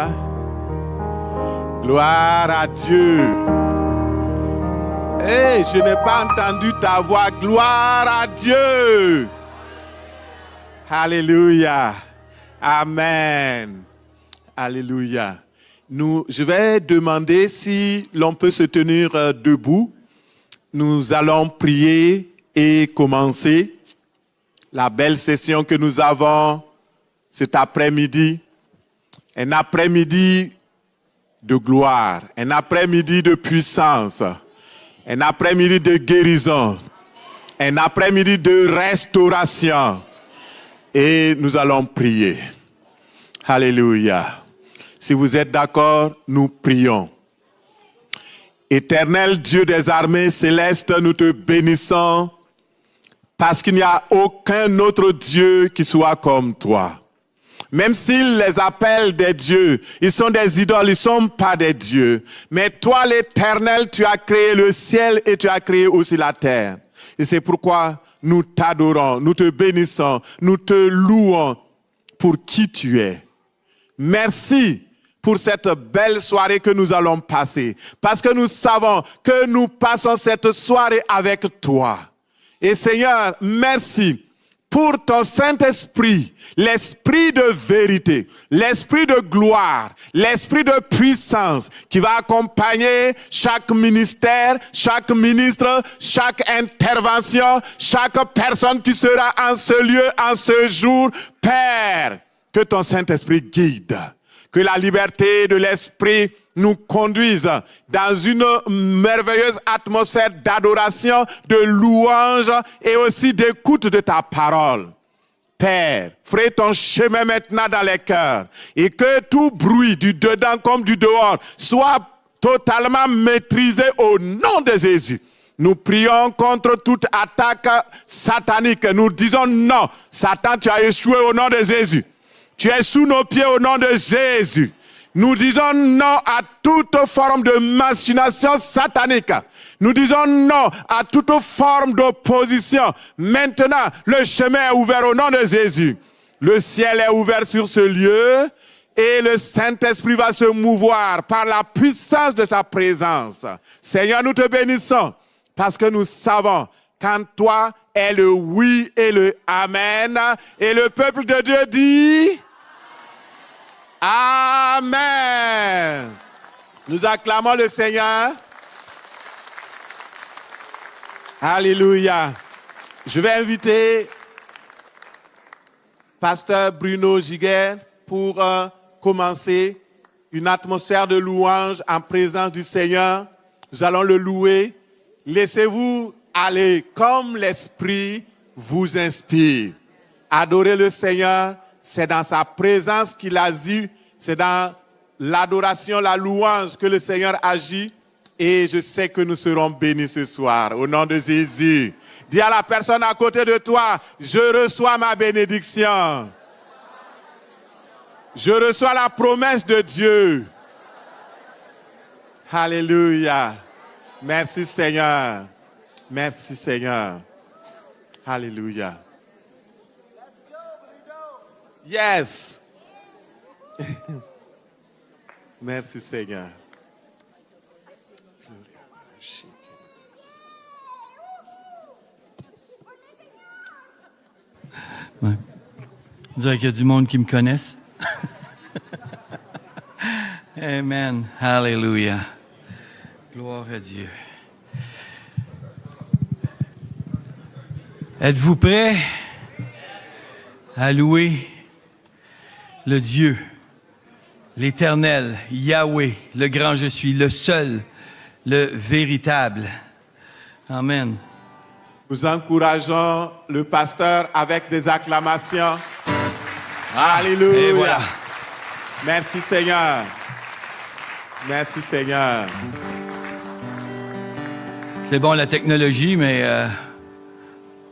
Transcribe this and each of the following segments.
Alléluia. Gloire à Dieu. Hey, je n'ai pas entendu ta voix. Gloire à Dieu. Alléluia. Amen. Alléluia. Je vais demander si l'on peut se tenir debout. Nous allons prier et commencer la belle session que nous avons cet après-midi. Un après-midi de gloire, un après-midi de puissance, un après-midi de guérison, un après-midi de restauration. Et nous allons prier. Alléluia. Si vous êtes d'accord, nous prions. Éternel Dieu des armées célestes, nous te bénissons parce qu'il n'y a aucun autre Dieu qui soit comme toi. Même s'ils les appellent des dieux, ils sont des idoles, ils ne sont pas des dieux. Mais toi, l'Éternel, tu as créé le ciel et tu as créé aussi la terre. Et c'est pourquoi nous t'adorons, nous te bénissons, nous te louons pour qui tu es. Merci pour cette belle soirée que nous allons passer. Parce que nous savons que nous passons cette soirée avec toi. Et Seigneur, merci pour ton Saint-Esprit, l'Esprit de vérité, l'Esprit de gloire, l'Esprit de puissance qui va accompagner chaque ministère, chaque ministre, chaque intervention, chaque personne qui sera en ce lieu, en ce jour. Père, que ton Saint-Esprit guide, que la liberté de l'Esprit nous conduise dans une merveilleuse atmosphère d'adoration, de louange et aussi d'écoute de ta parole. Père, ferai ton chemin maintenant dans les cœurs et que tout bruit du dedans comme du dehors soit totalement maîtrisé au nom de Jésus. Nous prions contre toute attaque satanique. Nous disons non, Satan, tu as échoué au nom de Jésus. Tu es sous nos pieds au nom de Jésus. Nous disons non à toute forme de machination satanique. Nous disons non à toute forme d'opposition. Maintenant, le chemin est ouvert au nom de Jésus. Le ciel est ouvert sur ce lieu et le Saint-Esprit va se mouvoir par la puissance de sa présence. Seigneur, nous te bénissons parce que nous savons qu'en toi est le oui et le amen. Et le peuple de Dieu dit... Amen. Nous acclamons le Seigneur. Alléluia. Je vais inviter Pasteur Bruno Giguère pour commencer une atmosphère de louange en présence du Seigneur. Nous allons le louer. Laissez-vous aller comme l'Esprit vous inspire. Adorez le Seigneur. C'est dans sa présence qu'il agit, c'est dans l'adoration, la louange que le Seigneur agit. Et je sais que nous serons bénis ce soir, au nom de Jésus. Dis à la personne à côté de toi, je reçois ma bénédiction. Je reçois la promesse de Dieu. Alléluia. Merci Seigneur. Merci Seigneur. Alléluia. Yes. Merci Seigneur. Ouais. On dirait qu'il y a du monde qui me connaisse. Amen. Hallelujah. Gloire à Dieu. Êtes-vous prêts à louer le Dieu, l'Éternel, Yahweh, le grand je suis, le seul, le véritable. Amen. Nous encourageons le pasteur avec des acclamations. Alléluia. Et voilà. Merci Seigneur. Merci Seigneur. C'est bon la technologie, mais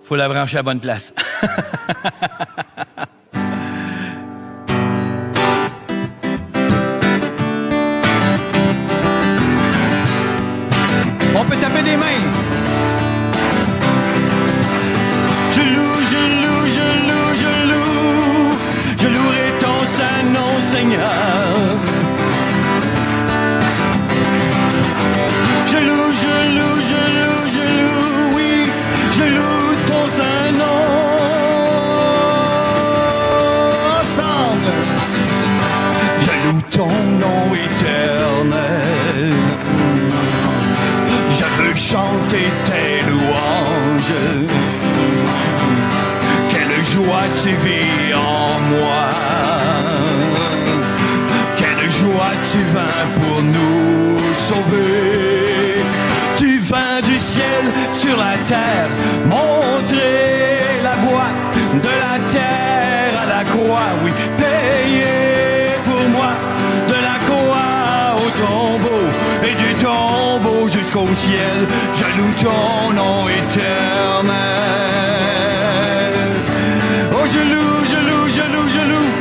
faut la brancher à la bonne place. On peut taper des mains. Je loue, je loue, je loue, je loue. Je louerai ton saint nom, Seigneur. ton nom éternel. Je veux chanter tes louanges. Quelle joie tu vis en moi. Quelle joie tu vins pour nous sauver. Tu vins du ciel sur la terre, montrer la voie de la terre à la croix, oui, payer pour moi de la croix au tombeau et du tombeau jusqu'au ciel. Je loue ton nom éternel. Oh, je loue, je loue, je loue, je loue,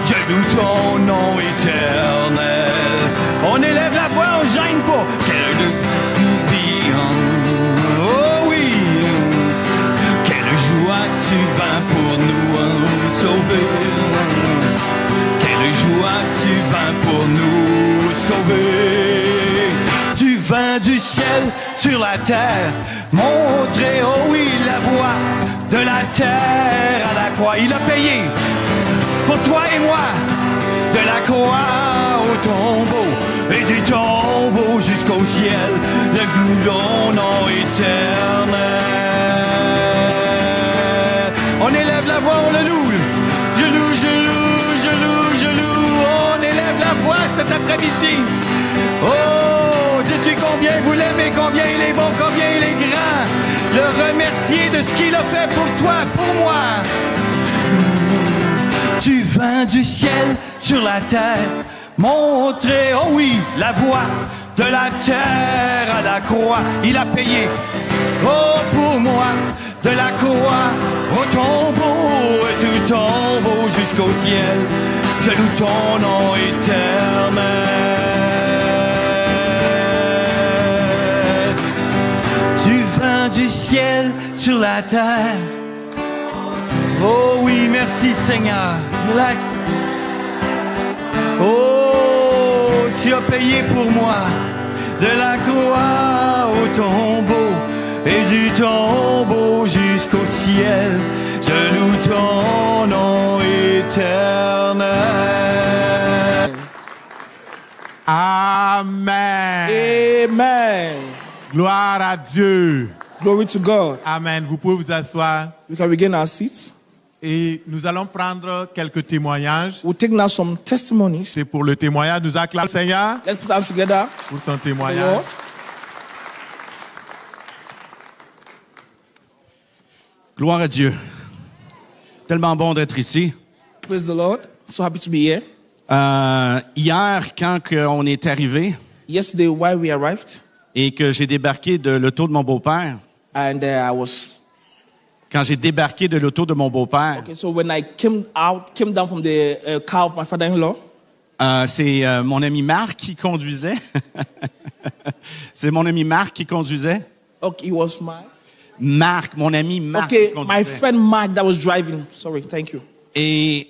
je loue ton nom éternel. On élève la voix, on gêne pas. Quelle oh oui, quelle joie tu vins pour nous sauver. Quelle joie tu vins pour nous sauver. Tu vins du ciel sur la terre, montrer, oh oui, la voie de la terre à la croix. Il a payé pour toi et moi, de la croix au tombeau et du tombeau jusqu'au ciel, le ton nom éternel. On élève la voix, on le loue. Je loue, je loue, je loue, je loue. On élève la voix cet après-midi. Oh, sais-tu combien vous l'aimez, combien il est bon, combien il est grand. Le remercier de ce qu'il a fait pour toi, pour moi. Tu vins du ciel sur la terre, montrer, oh oui, la voie de la terre à la croix. Il a payé, oh pour moi, de la croix au tombeau et du tombeau jusqu'au ciel. Je loue ton nom éternel. Tu vins du ciel sur la terre. Oh oui, merci Seigneur. Oh, tu as payé pour moi de la croix au tombeau et du tombeau jusqu'au ciel. Je loue ton nom éternel. Amen. Amen. Gloire à Dieu. Glory to God. Amen. Vous pouvez vous asseoir. We can regain our seats. Et nous allons prendre quelques témoignages. We'll take now some testimonies. C'est pour le témoignage. Nous acclamons le Seigneur Let's put us together. pour son The témoignage. Lord. Gloire à Dieu. Tellement bon d'être ici. Praise the Lord. So happy to be here. Hier, quand on est arrivé Yesterday, while we arrived, et que j'ai débarqué de l'auto de mon beau-père, and I was quand j'ai débarqué de l'auto de mon beau-père, okay. So when I came down from the car of my father-in-law, c'est mon ami Marc qui conduisait. C'est mon ami Marc qui conduisait. okay, it was my Marc, mon ami Marc okay, qui my conduisait. friend Mark that was driving. Sorry, thank you. Et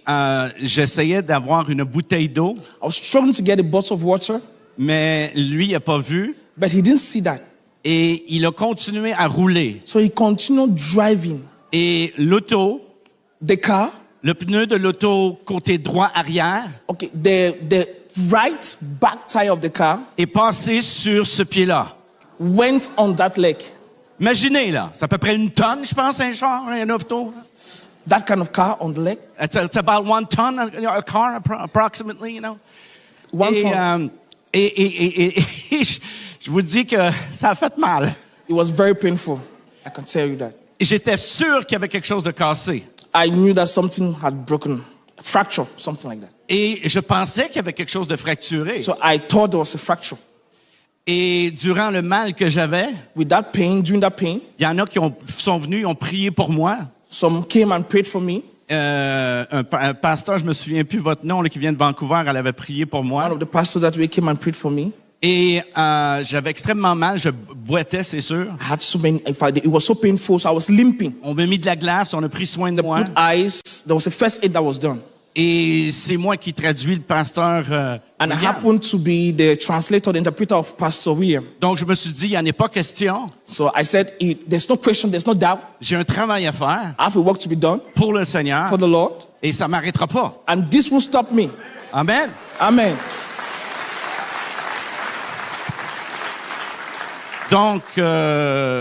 j'essayais d'avoir une bouteille d'eau, I was struggling to get a bottle of water, mais lui, il n'a pas vu. but he didn't see that. Et il a continué à rouler. So he continued driving Et l'auto, the car. le pneu de l'auto côté droit arrière Okay, the right back tire of the car est passé sur ce pied-là. went on that leg. Imaginez, là, c'est à peu près une tonne, je pense, un char, un auto. That kind of car on the leg. It's about 1 ton, a car, approximately, you know. One Et, ton. et je vous dis que ça a fait mal. It was very painful. I can tell you that. Et j'étais sûr qu'il y avait quelque chose de cassé. I knew that something had broken, fracture, something like that. Et je pensais qu'il y avait quelque chose de fracturé. So I thought there was a fracture. Et durant le mal que j'avais, With that pain, during that pain, il y en a qui sont venus, ils ont prié pour moi. some came and prayed for me. Un pasteur, je me souviens plus votre nom, là, qui vient de Vancouver, elle avait prié pour One moi. of the pastors that way came and prayed for me. Et j'avais extrêmement mal, je boitais, c'est sûr. I had so many, in fact, it was so painful, so I was limping. On m'a mis de la glace, on a pris soin de moi. Put ice, there was a first aid that was done. Et c'est moi qui traduis le pasteur And I William. happened to be the translator, the interpreter of Pastor William. Donc je me suis dit, il n'y en a pas question. So I said, there's no question, there's no doubt. J'ai un travail à faire I have a work to be done pour le Seigneur for the Lord. et ça ne m'arrêtera pas. And this will stop me. Amen. Amen. Donc,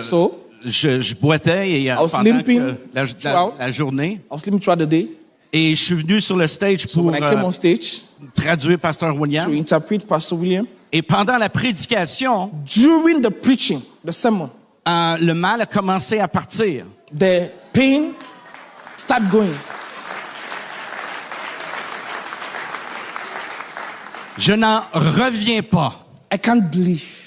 So je boitais et, was pendant limping que throughout. la journée. I was sleeping throughout the day. Et je suis venu sur le stage So pour when I came on stage traduire Pasteur to William. interpret Pastor William, Et pendant la prédication, during the preaching, the sermon, le mal a commencé à partir. the pain started going. Je n'en reviens pas. I can't believe.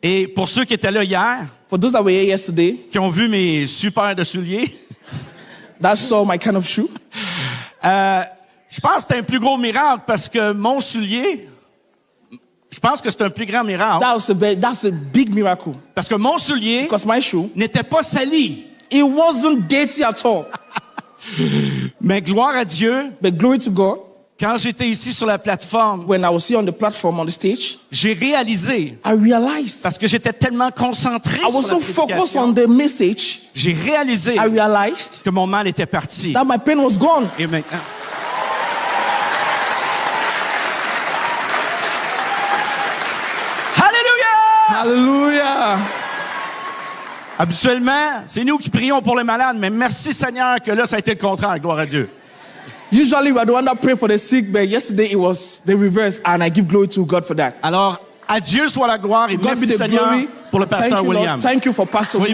Et pour ceux qui étaient là hier, For those that were here yesterday, qui ont vu mes super de souliers, that saw my kind of shoe, je pense que c'est un plus gros miracle parce que mon soulier, je pense que c'est un plus grand miracle that's a big miracle. parce que mon soulier Because my shoe, n'était pas sali. it wasn't dirty at all. Mais gloire à Dieu, But glory to God, quand j'étais ici sur la plateforme, when I was here on the platform, on the stage, j'ai réalisé, I realized parce que j'étais tellement concentré I was sur so la focused prédication, on the message, j'ai réalisé I realized que mon mal était parti. that my pain was gone. Et maintenant, Alléluia! Hallelujah. Habituellement, c'est nous qui prions pour les malades, mais merci Seigneur que là, ça a été le contraire, gloire à Dieu. Usually we are the one that pray for the sick, but yesterday it was the reverse, and I give glory to God for that. Alors, à Dieu soit la gloire et God be merci the Seigneur glory. pour le Thank pasteur you, Lord. William. Thank you for Pastor Soyez-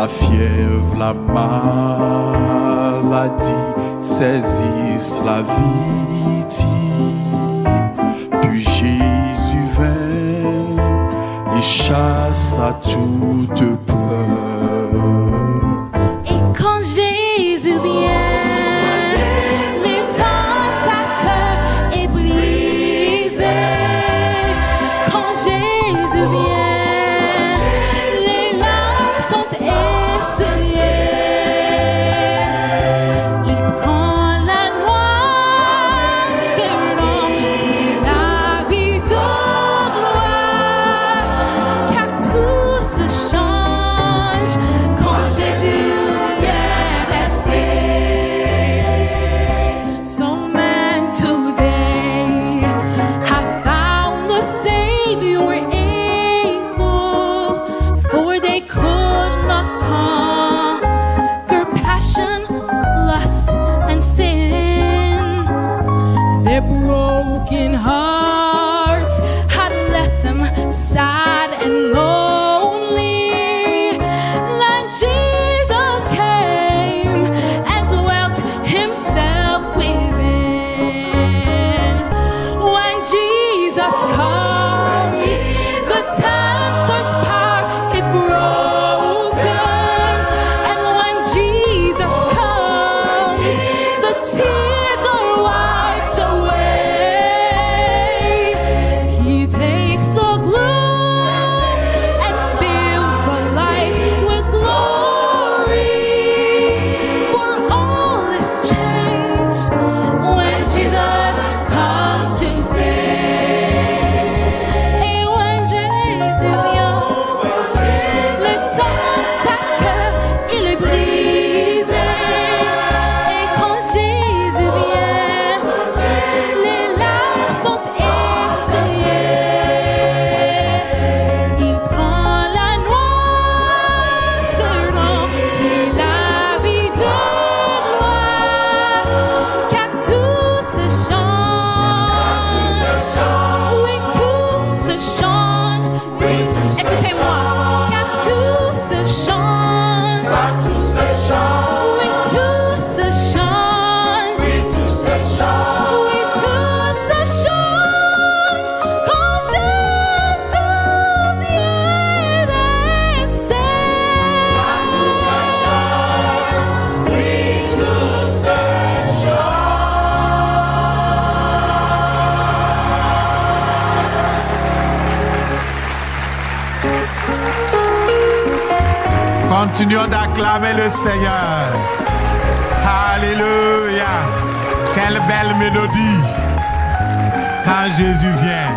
La fièvre, la maladie saisissent la victime. Puis Jésus vint et chassa toute peur. Et quand Jésus vient, les tentateurs est brisé. Quand Jésus vient, les larmes sont essuyées. Il prend la noix, c'est rempli la vie de gloire, car tout se change quand Jésus vient rester. So man today have found the Savior able, for they could not conquer passion, lust, and sin. Their broken hearts had left them sad and lonely. Then Jesus came and dwelt himself within. When Jesus comes, the tempter's power is broken. And when Jesus comes, the tears are wiped away. He takes the gloom and fills the life with glory. For all is changed when Jesus comes to stay. Et when Jésus vient, le tentateur il est brisé. Et quand Jésus vient, les larmes sont essuyées. Il prend la noix, se remplit la vie de gloire, car tout se change. Oui, tout se change. Écoutez-moi, car tout se change. Oui, tout se change. Oui, tout se change quand Jésus vient Continuons d'acclamer le Seigneur. Alléluia. Quelle belle mélodie. Quand Jésus vient.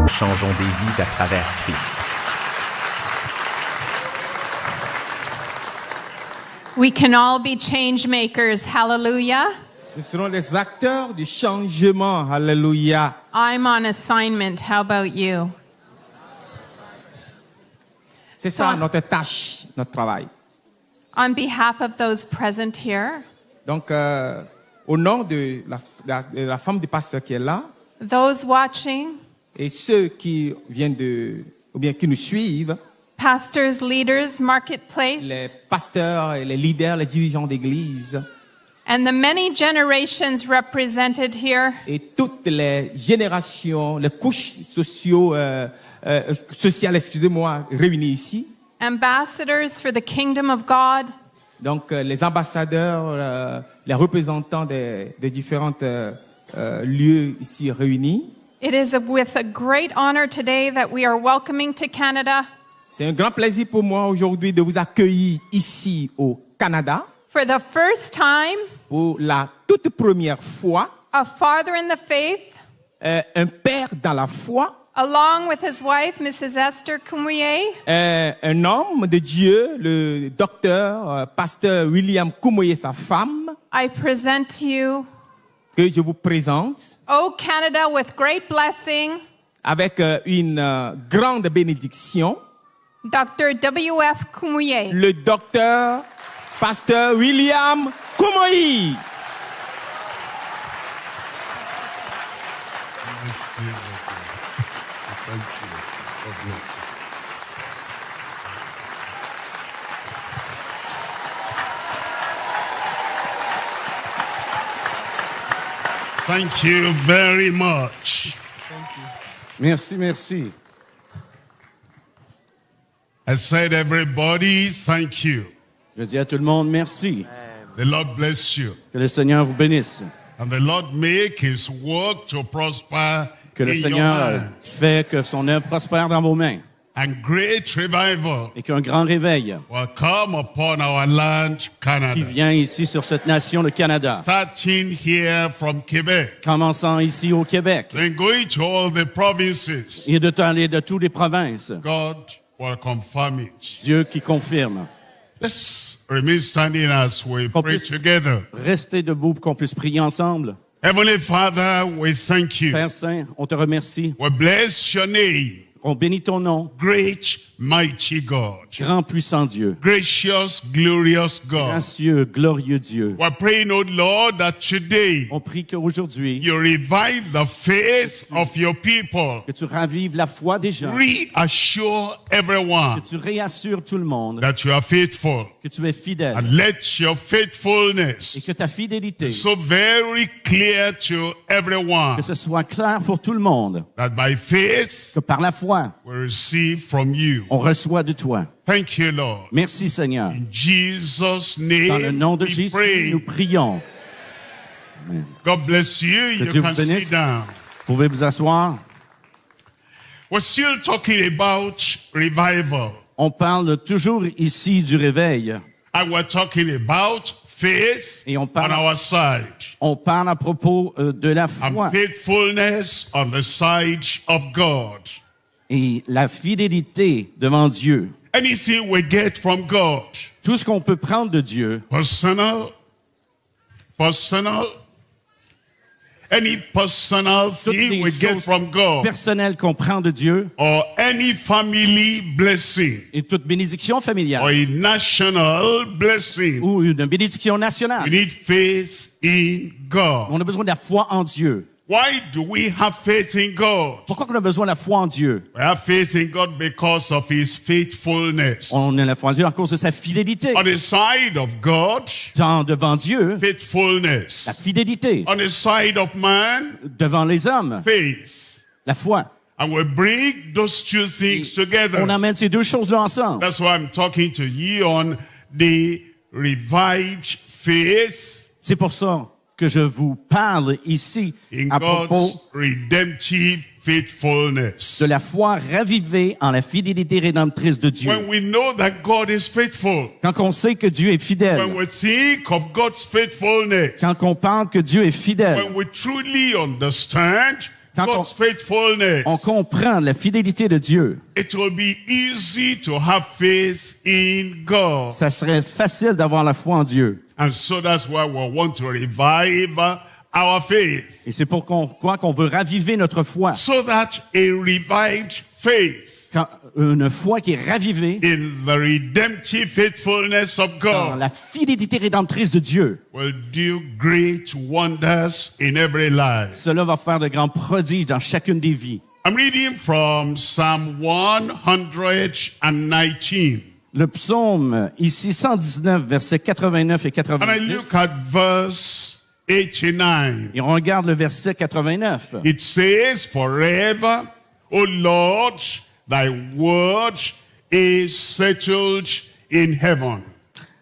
Changeons des vies à travers Christ. We can all be change makers. Hallelujah. Nous serons des acteurs du changement. Alléluia. I'm on assignment. How about you? C'est ça notre tâche, notre travail. On behalf of those present here, Donc, au nom de la femme du pasteur qui est là, those watching, et ceux qui viennent ou bien qui nous suivent, pastors, leaders, marketplace, les pasteurs et les leaders, les dirigeants d'église, and the many generations represented here, et toutes les générations, les couches sociales, réunies ici. ambassadors for the kingdom of God, Donc, les ambassadeurs, les représentants des différents lieux ici réunis. it is with a great honor today that we are welcoming to Canada C'est un grand plaisir pour moi aujourd'hui de vous accueillir ici au Canada for the first time pour la toute première fois. a father in the faith, Un père dans la foi, along with his wife, Mrs. Esther Kumuye, un homme de Dieu, le docteur, pasteur William Kumuye, sa femme, I present to you, que je vous présente O Canada, with great blessing, avec une grande bénédiction, Dr. W.F. Kumuye. le docteur Pasteur William Kumuyi. Thank you very much. Merci, merci. I said, everybody, thank you. Je dis à tout le monde merci. The Lord bless you. Que le Seigneur vous bénisse. And the Lord make his work to prosper Que le in your Seigneur hand. fait que son œuvre prospère dans vos mains. And great revival Et qu'un grand réveil will come upon our land, qui Canada. vient ici sur cette nation, le Canada. Starting here from Quebec. Commençant ici au Québec. Then going to all the provinces. Et de toutes les provinces. God will confirm it. Dieu qui confirme. Let's remain standing as we Qu'on pray puisse together. rester debout pour qu'on puisse prier ensemble. Heavenly Father, we thank you. Père Saint, on te remercie. We bless your name. On bénit ton nom. Great, mighty God. Grand puissant Dieu. Gracious, glorious God. Gracieux, glorieux Dieu. We're praying, oh Lord, that today On prie qu'aujourd'hui, you revive the faith of your people. que tu ravives la foi des gens. Reassure Que everyone tu réassures tout le monde. that you are faithful. Que tu es fidèle. And let your Et faithfulness que ta fidélité, be so very clear to everyone que ce soit clair pour tout le monde. that by faith Que par la foi, we receive from you. on reçoit de toi. Thank you, Lord. Merci Seigneur. In Jesus' Dans le name, nom de we Jésus, pray. nous prions. God bless you. Que You Dieu can vous bénisse. sit down. Vous pouvez vous asseoir. We're still talking about revival. On parle toujours ici du réveil. And we're talking about faith Et on on parle- our side. On parle à propos de la And foi faithfulness on the side of God. et la fidélité devant Dieu. Anything we get from God, Tout ce qu'on peut prendre de Dieu, personal, any personal toutes thing les we get choses from God, personnelles qu'on prend de Dieu or any family blessing, et toute bénédiction or familiale a national blessing, ou une bénédiction we nationale. need faith in God. On a besoin de la foi en Dieu. Why do we have faith in God? Pourquoi on a besoin de la foi en Dieu? We have faith in God because of His faithfulness. On a la foi en Dieu à cause de sa fidélité. On the side of God, Devant Dieu, la faithfulness. fidélité. On the side of man, Devant les hommes, faith. la foi. And we bring those two things On together. amène ces deux choses-là ensemble. That's why I'm talking to you on the revived faith C'est pour ça que je vous parle ici in à propos God's redemptive faithfulness. de la foi ravivée en la fidélité rédemptrice de Dieu. When we know that God is faithful, Quand on sait que Dieu est when fidèle, we think of God's faithfulness, quand on parle que Dieu est fidèle, when we truly understand Quand God's faithfulness, on comprend la fidélité de Dieu. it will be easy to have faith in God. Ça serait facile d'avoir la foi en Dieu. And so that's why we want to revive our faith. Et c'est pourquoi qu'on veut raviver notre foi. So that a revived faith Une foi qui est ravivée in the redemptive faithfulness of dans God la fidélité rédemptrice de Dieu. will do great wonders in every life. Cela va faire de grands prodiges dans chacune des vies. I'm reading from Psalm 119. Le psaume, ici 119, versets 89 et And I 90. look at verse 89. Et on regarde le verset 89. It says, forever, O Lord, thy word is settled in heaven.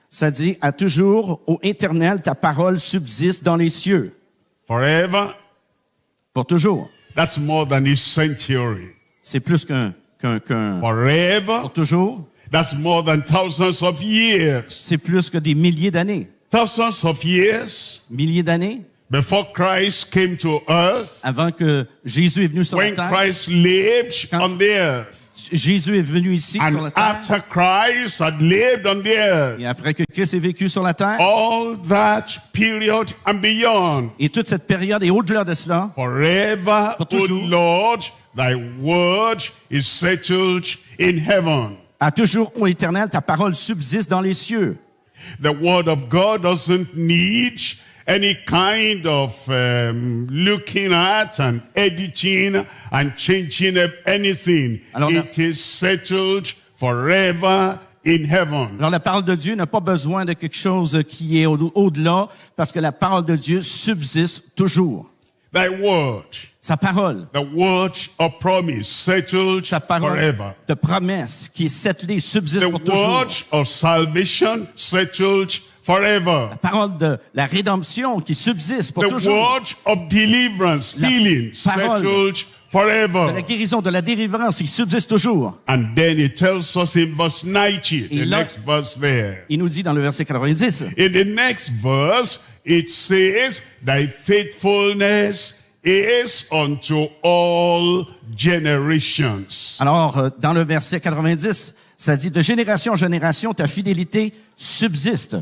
Ça dit, à toujours, ô Éternel, ta parole subsiste dans les cieux. Forever, Pour toujours. that's more than a century. C'est plus qu'un. Forever, Pour toujours. that's more than thousands of years. C'est plus que des milliers d'années. Thousands of years Milliers d'années before Christ came to earth, avant que Jésus est venu sur la when terre. Christ lived Quand- on the earth. Jésus est venu ici sur And la terre. after Christ had lived on the earth, Et après que Christ ait vécu sur la terre, all that period and beyond, et toute cette période et au-delà de cela, forever, Pour O toujours. Lord, thy word is settled in heaven. À toujours, ô Éternel, ta parole subsiste dans les cieux. The word of God doesn't need any kind of looking at and editing and changing up anything. Alors, It is settled forever in heaven. Alors, la parole de Dieu n'a pas besoin de quelque chose qui est au-delà, parce que la parole de Dieu subsiste toujours. Thy word, Sa parole, the word of promise, settled sa parole forever. de promesse qui est settlée, subsiste The pour toujours. word of salvation, settled forever. La parole de la rédemption qui subsiste pour The toujours. word of deliverance, La healing, parole settled De forever. la guérison, de la délivrance qui subsiste toujours. And then it tells us in verse 90, Et the là- next verse there. Il nous dit dans le verset 90, In the next verse, it says, thy faithfulness is unto all generations. alors dans le verset 90, ça dit, de génération en génération, ta fidélité subsiste.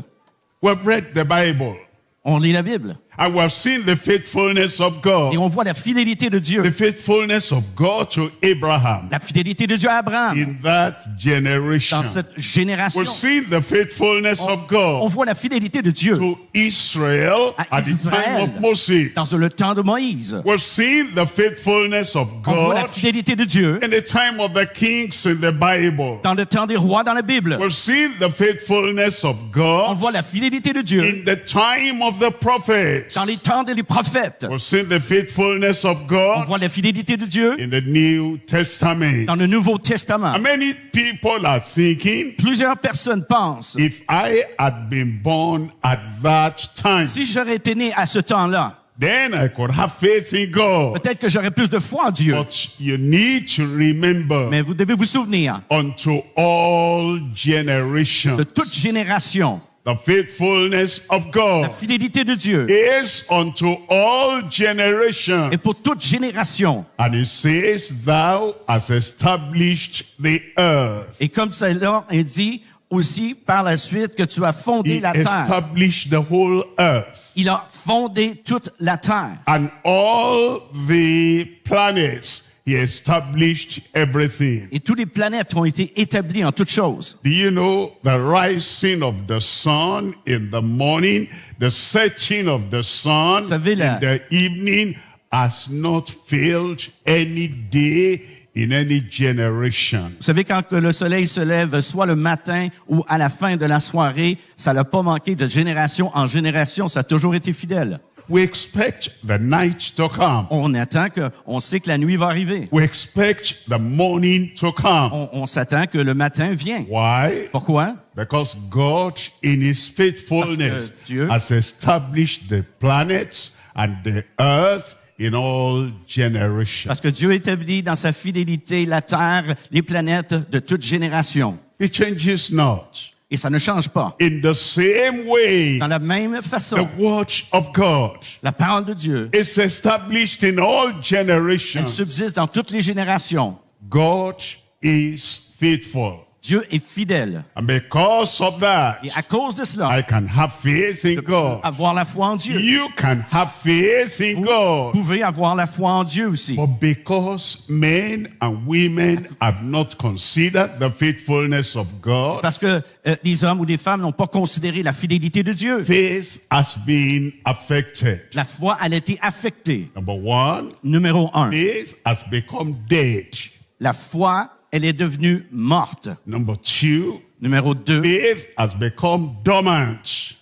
We've read the Bible On lit la Bible and we've seen the faithfulness of et God. on voit la fidélité de Dieu. The faithfulness of God to Abraham La fidélité de Dieu à Abraham in that generation. dans cette génération. We've seen the faithfulness of On God voit la fidélité de Dieu to Israel à at the time Israël of Moses. dans le temps de Moïse. We've seen the faithfulness of On voit la God fidélité de Dieu in the time of the kings in the Bible. dans le temps des rois dans la Bible. We've seen the faithfulness of On God voit la fidélité de Dieu in the time of the prophets. dans les temps des prophètes. We've seen the faithfulness of On God voit la fidélité de Dieu in the New Testament. dans le Nouveau Testament. And many people are thinking, Plusieurs personnes pensent, if I had been born at that time, si j'aurais été né à ce temps-là, then I could have faith in God. peut-être que j'aurais plus de foi en Dieu. But you need to remember, Mais vous devez vous souvenir unto all de generations, toute génération, the faithfulness of la God fidélité de Dieu is unto all generations. est pour toute génération. And it says, thou hast established the earth. Et comme cela est dit aussi par la suite que tu as fondé He la terre. established the whole earth. Il a fondé toute la terre. And all the planets, he established everything. Et toutes les planètes ont été établies en toutes choses. Do you know the rising of the sun in the morning, the setting of the sun Vous savez, in the evening has not failed any day in any generation. Vous savez, quand que le soleil se lève, soit le matin ou à la fin de la soirée, ça n'a pas manqué de génération en génération, ça a toujours été fidèle. We expect the night to come. On sait que la nuit va arriver. We expect the morning to come. On s'attend que le matin vient. Why? Pourquoi? Because God, in His faithfulness, Parce que Dieu- has established the planets and the earth in all generations. Parce que Dieu établit dans sa fidélité la terre, les planètes de toute génération. It changes not. Et ça ne change pas. In the same way, Dans la même façon, the word of God la parole de Dieu, is established in all elle generations. subsiste dans toutes les générations. God is faithful. Dieu est fidèle. And because of that, Et à cause de cela, I can have faith in God. avoir la foi en Dieu. You can have faith in Vous God. pouvez avoir la foi en Dieu aussi. But because men and women have not considered the faithfulness of God, Parce que les hommes ou les femmes n'ont pas considéré la fidélité de Dieu. faith has been affected. La foi, elle a été affectée. Number one, Numéro 1. faith has become dead. La foi, elle est devenue morte. Number two, Numéro 2. faith has become dormant.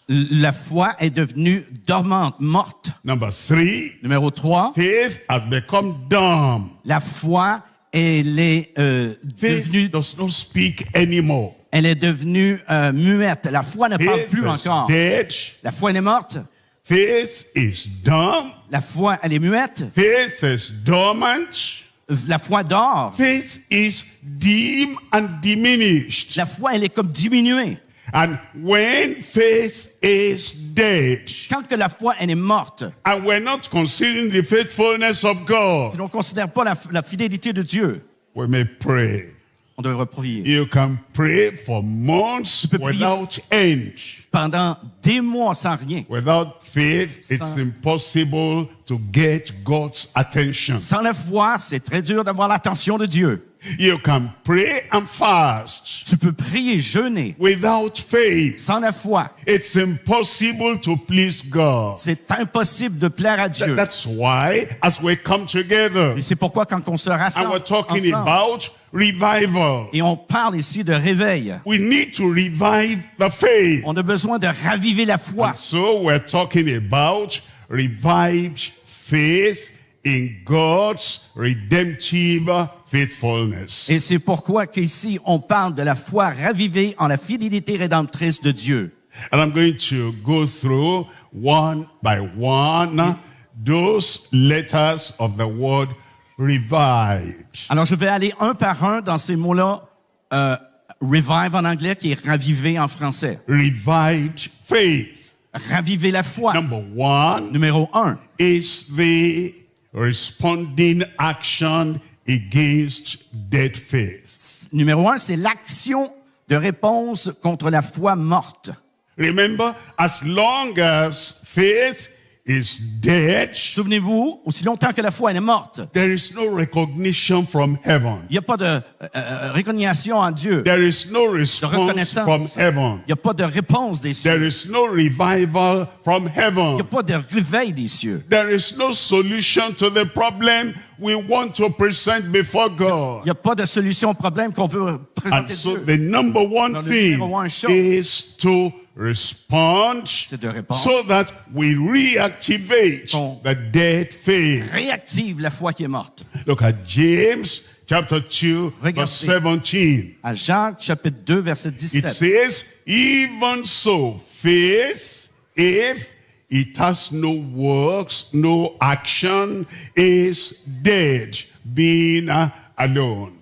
La foi est devenue dormante, morte. Number three, Numéro 3. faith has become dumb. La foi, elle est Faith devenue, does not speak anymore. elle est devenue muette. La foi ne parle Faith plus is encore. dead. La foi, elle est morte. Faith is dumb. La foi, elle est muette. Faith is dormant. La foi dort. Faith is dim and diminished. La foi, elle est comme diminuée. And when faith is dead, Quand que la foi, elle est morte, and we're not considering the faithfulness of si God, on ne considère pas la fidélité de Dieu, we may pray. on devrait prier. You can pray for months peux prier. without end. Pendant des mois sans rien. Without faith, it's Sans- impossible to get God's attention. Sans la foi, c'est très dur d'avoir l'attention de Dieu. You can pray and fast Tu peux prier, jeûner, without faith. sans la foi. It's impossible to please God. C'est impossible de plaire à Dieu. That's why, as we come together, Et c'est pourquoi quand on se and rassemble we're talking ensemble, about revival, et on parle ici de réveil, we need to revive the faith. on a besoin de raviver la foi. And so we're talking about revived faith in God's redemptive faithfulness. Et c'est pourquoi qu'ici, on parle de la foi ravivée en la fidélité rédemptrice de Dieu. And I'm going to go through one by one those letters of the word revived. Alors, je vais aller un par un dans ces mots-là, revive en anglais, qui est raviver en français. Revived faith. Raviver la foi. Number one Numéro 1, is the responding action against dead faith. Numéro 1, c'est l'action de réponse contre la foi morte. Remember, as long as faith is dead, Souvenez-vous, aussi longtemps que la foi elle est morte, there is no recognition from heaven. il n'y a pas de reconnaissance en Dieu. There is no De response reconnaissance. from heaven. Il n'y a pas de réponse des cieux. There is no revival from Il n'y a heaven. pas de réveil des cieux. There is no solution to the problem we want to present before Il God. n'y a pas de solution au problème qu'on veut And présenter so Dieu. the number one Alors, le thing numéro un chose, is to respond c'est de répondre. so that we reactivate Qu'on the dead faith. Réactive la foi qui est morte. Look at James chapter 2 verse Regardez. 17. À Jacques, chapitre 2, verset It 17. says, even so, faith, if it has no works, no action, is dead, being alone.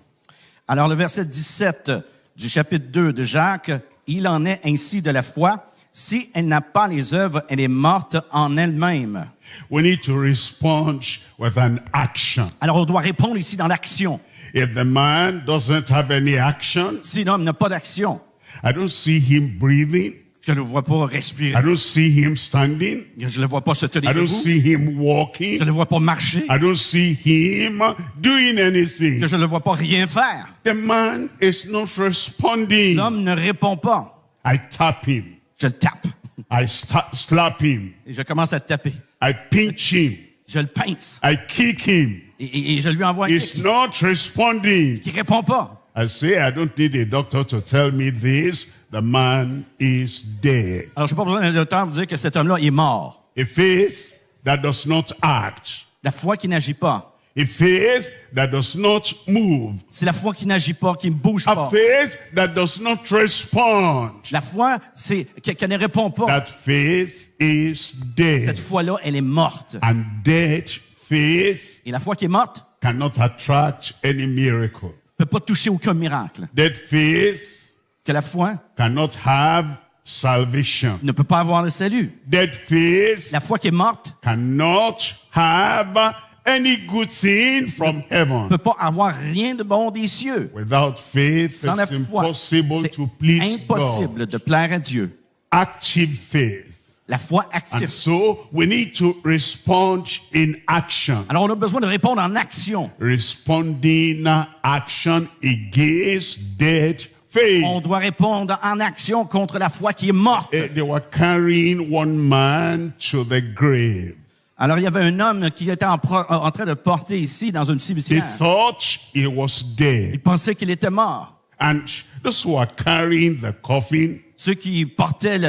Alors, le verset 17 du chapitre 2 de Jacques, il en est ainsi de la foi. Si elle n'a pas les œuvres, elle est morte en elle-même. We need to respond with an action. Alors, on doit répondre ici dans l'action. If the man doesn't have any action, Si l'homme n'a pas d'action, I don't see him breathing. je ne le vois pas I respirer, don't see him standing. je ne le vois pas se I tenir don't debout, see him je walking. ne le vois pas marcher, I don't see him doing anything. je ne le vois pas rien faire. The man is not responding. L'homme ne répond pas. I tap him. Je le tape I slap him. et je commence à le taper. I pinch him. Je le pince I kick him. et je lui envoie un He's kick not responding. qui répond pas. I say, I don't need a doctor to tell me this. The man is dead. Alors, je n'ai pas besoin d'un docteur pour dire que cet homme-là est mort. A faith that does not act. La foi qui n'agit pas. A faith that does not move. C'est la foi qui n'agit pas, qui ne bouge A pas. faith that does not respond. La foi, c'est qu'elle ne répond pas. That faith is Cette dead. foi-là, elle est morte. And dead faith Et la foi qui est morte cannot attract any miracle. ne peut pas toucher aucun miracle. Dead faith Que la foi cannot have salvation. ne peut pas avoir le salut. Dead faith La foi qui est morte cannot have any good thing from ne heaven. peut pas avoir rien de bon des cieux. Without faith, Sans la it's foi, impossible to c'est please impossible God. de plaire à Dieu. Active faith. La foi And active. so we need to respond in action. Alors, on a besoin de répondre en action. Responding action against dead faith. On doit répondre en action contre la foi qui est morte. They were carrying one man to the grave. Alors, il y avait un homme qui était en train de porter ici dans une They cimetière. thought he was Il dead. pensait qu'il était mort. And those who were carrying the coffin, Ceux qui portaient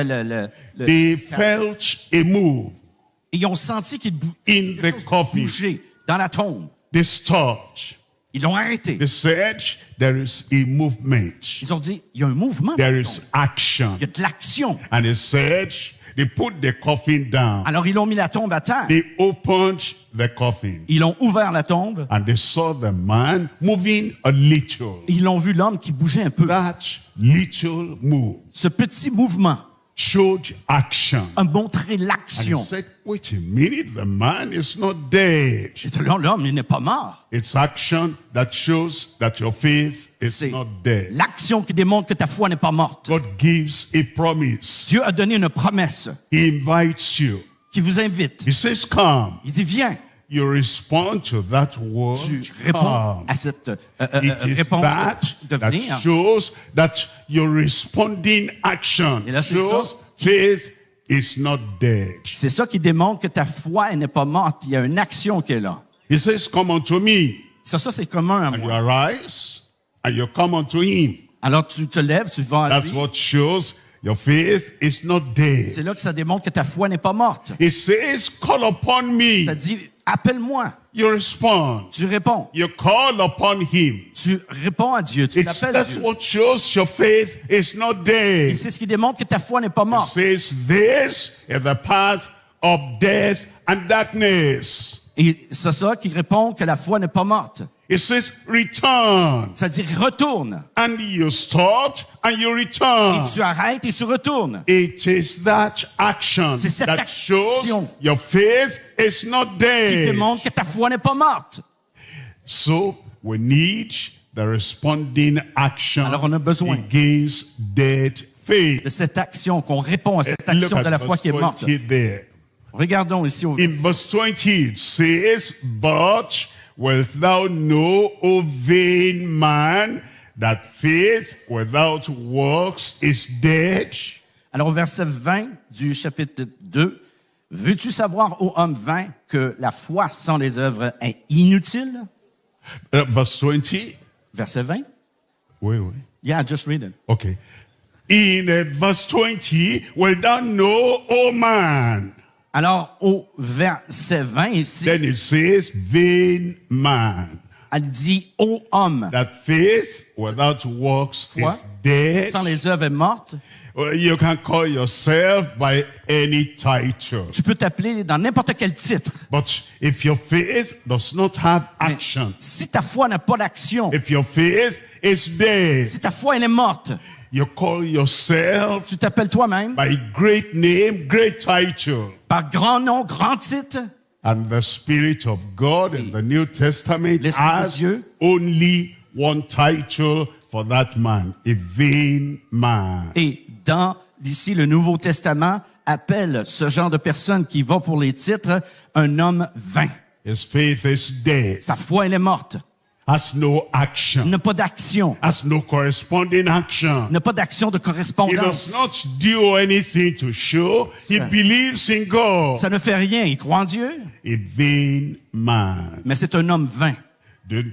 they felt a move ils ont senti qu'il in the coffin. bougeait dans la tombe. They stopped. Ils l'ont arrêté. They said, there is a movement. Ils ont dit, il y a un mouvement. dans There la is tombe. action. Il y a de l'action. And they said, they put the coffin down. Alors, ils ont mis la tombe à terre. They opened the coffin. Ils ont ouvert la tombe. And they saw the man moving a little. Ils ont vu l'homme qui bougeait un peu. That little move Ce petit mouvement showed action. a montré And he l'action. said, wait a minute, the man is not dead. Et l'homme, il n'est pas mort. It's action that shows that your faith is C'est not dead. l'action qui démontre que ta foi n'est pas morte. God gives a promise. Dieu a donné une promesse He invites you. qui vous invite. He says, come. Il dit, viens. you respond to that word, tu réponds à cette It is réponse that de venir. that shows that your responding action Et là, c'est shows ça. faith is not dead. C'est ça qui démontre que ta foi elle n'est pas morte. Il y a une action qui est là. He says, come unto me, Ça c'est commun à and you moi. arise, and you come unto him. Alors tu te lèves, tu vas à That's lui. what shows your faith is not dead. C'est là que ça démontre que ta foi n'est pas morte. He says, call upon me. Ça dit, appelle-moi. You respond. Tu réponds. You call upon him. Tu réponds à Dieu. Tu l'appelles That's Dieu. what shows your faith is not Et dead. c'est ce qui démontre que ta foi n'est pas It morte. says, this is the path of death and darkness. Et c'est ça qui répond que la foi n'est pas morte. It says, return. Ça dit retourne. And you stop and you return. Et tu arrêtes et tu retournes. It is that action C'est cette that shows action your faith is not Qui dead. démontre que ta foi n'est pas morte. So we need the responding action Alors, on a besoin against dead faith. De cette action, qu'on répond à cette Look action at de la foi verse qui est morte. 20 there. Regardons ici au In verse 20 it says, but wilt thou know, O vain man, that faith without works is dead? Alors au verset 20 du chapitre 2, veux-tu savoir, ô homme vain, que la foi sans les œuvres est inutile? Verse 20. Verset 20? Wait. Yeah, just read it. Okay. In verse 20, wilt thou know, O man? Alors au verset 20 ici, Then it says, vain man, elle dit, ô homme, that faith without works foi is dead. sans les œuvres est morte. Well, you can call yourself by any title. Tu peux t'appeler dans n'importe quel titre. But if your faith does not have Mais action, si ta foi n'a pas d'action, if your faith is dead, si ta foi elle est morte, you call yourself tu t'appelles toi-même by great name, great title. par grand nom, grand titre. And the Spirit of God in the New Testament L'Esprit de has Dieu. only one title for that man, a vain man. Et dans ici le Nouveau Testament appelle ce genre de personne qui va pour les titres un homme vain. His faith is dead, Sa foi elle est morte. has no Il action, n'a pas d'action. has no corresponding action. Il n'a pas d'action de He correspondance. does not do anything to show he Ça- believes in God. Ça ne fait rien. Il croit en Dieu, A vain man. mais c'est un homme vain.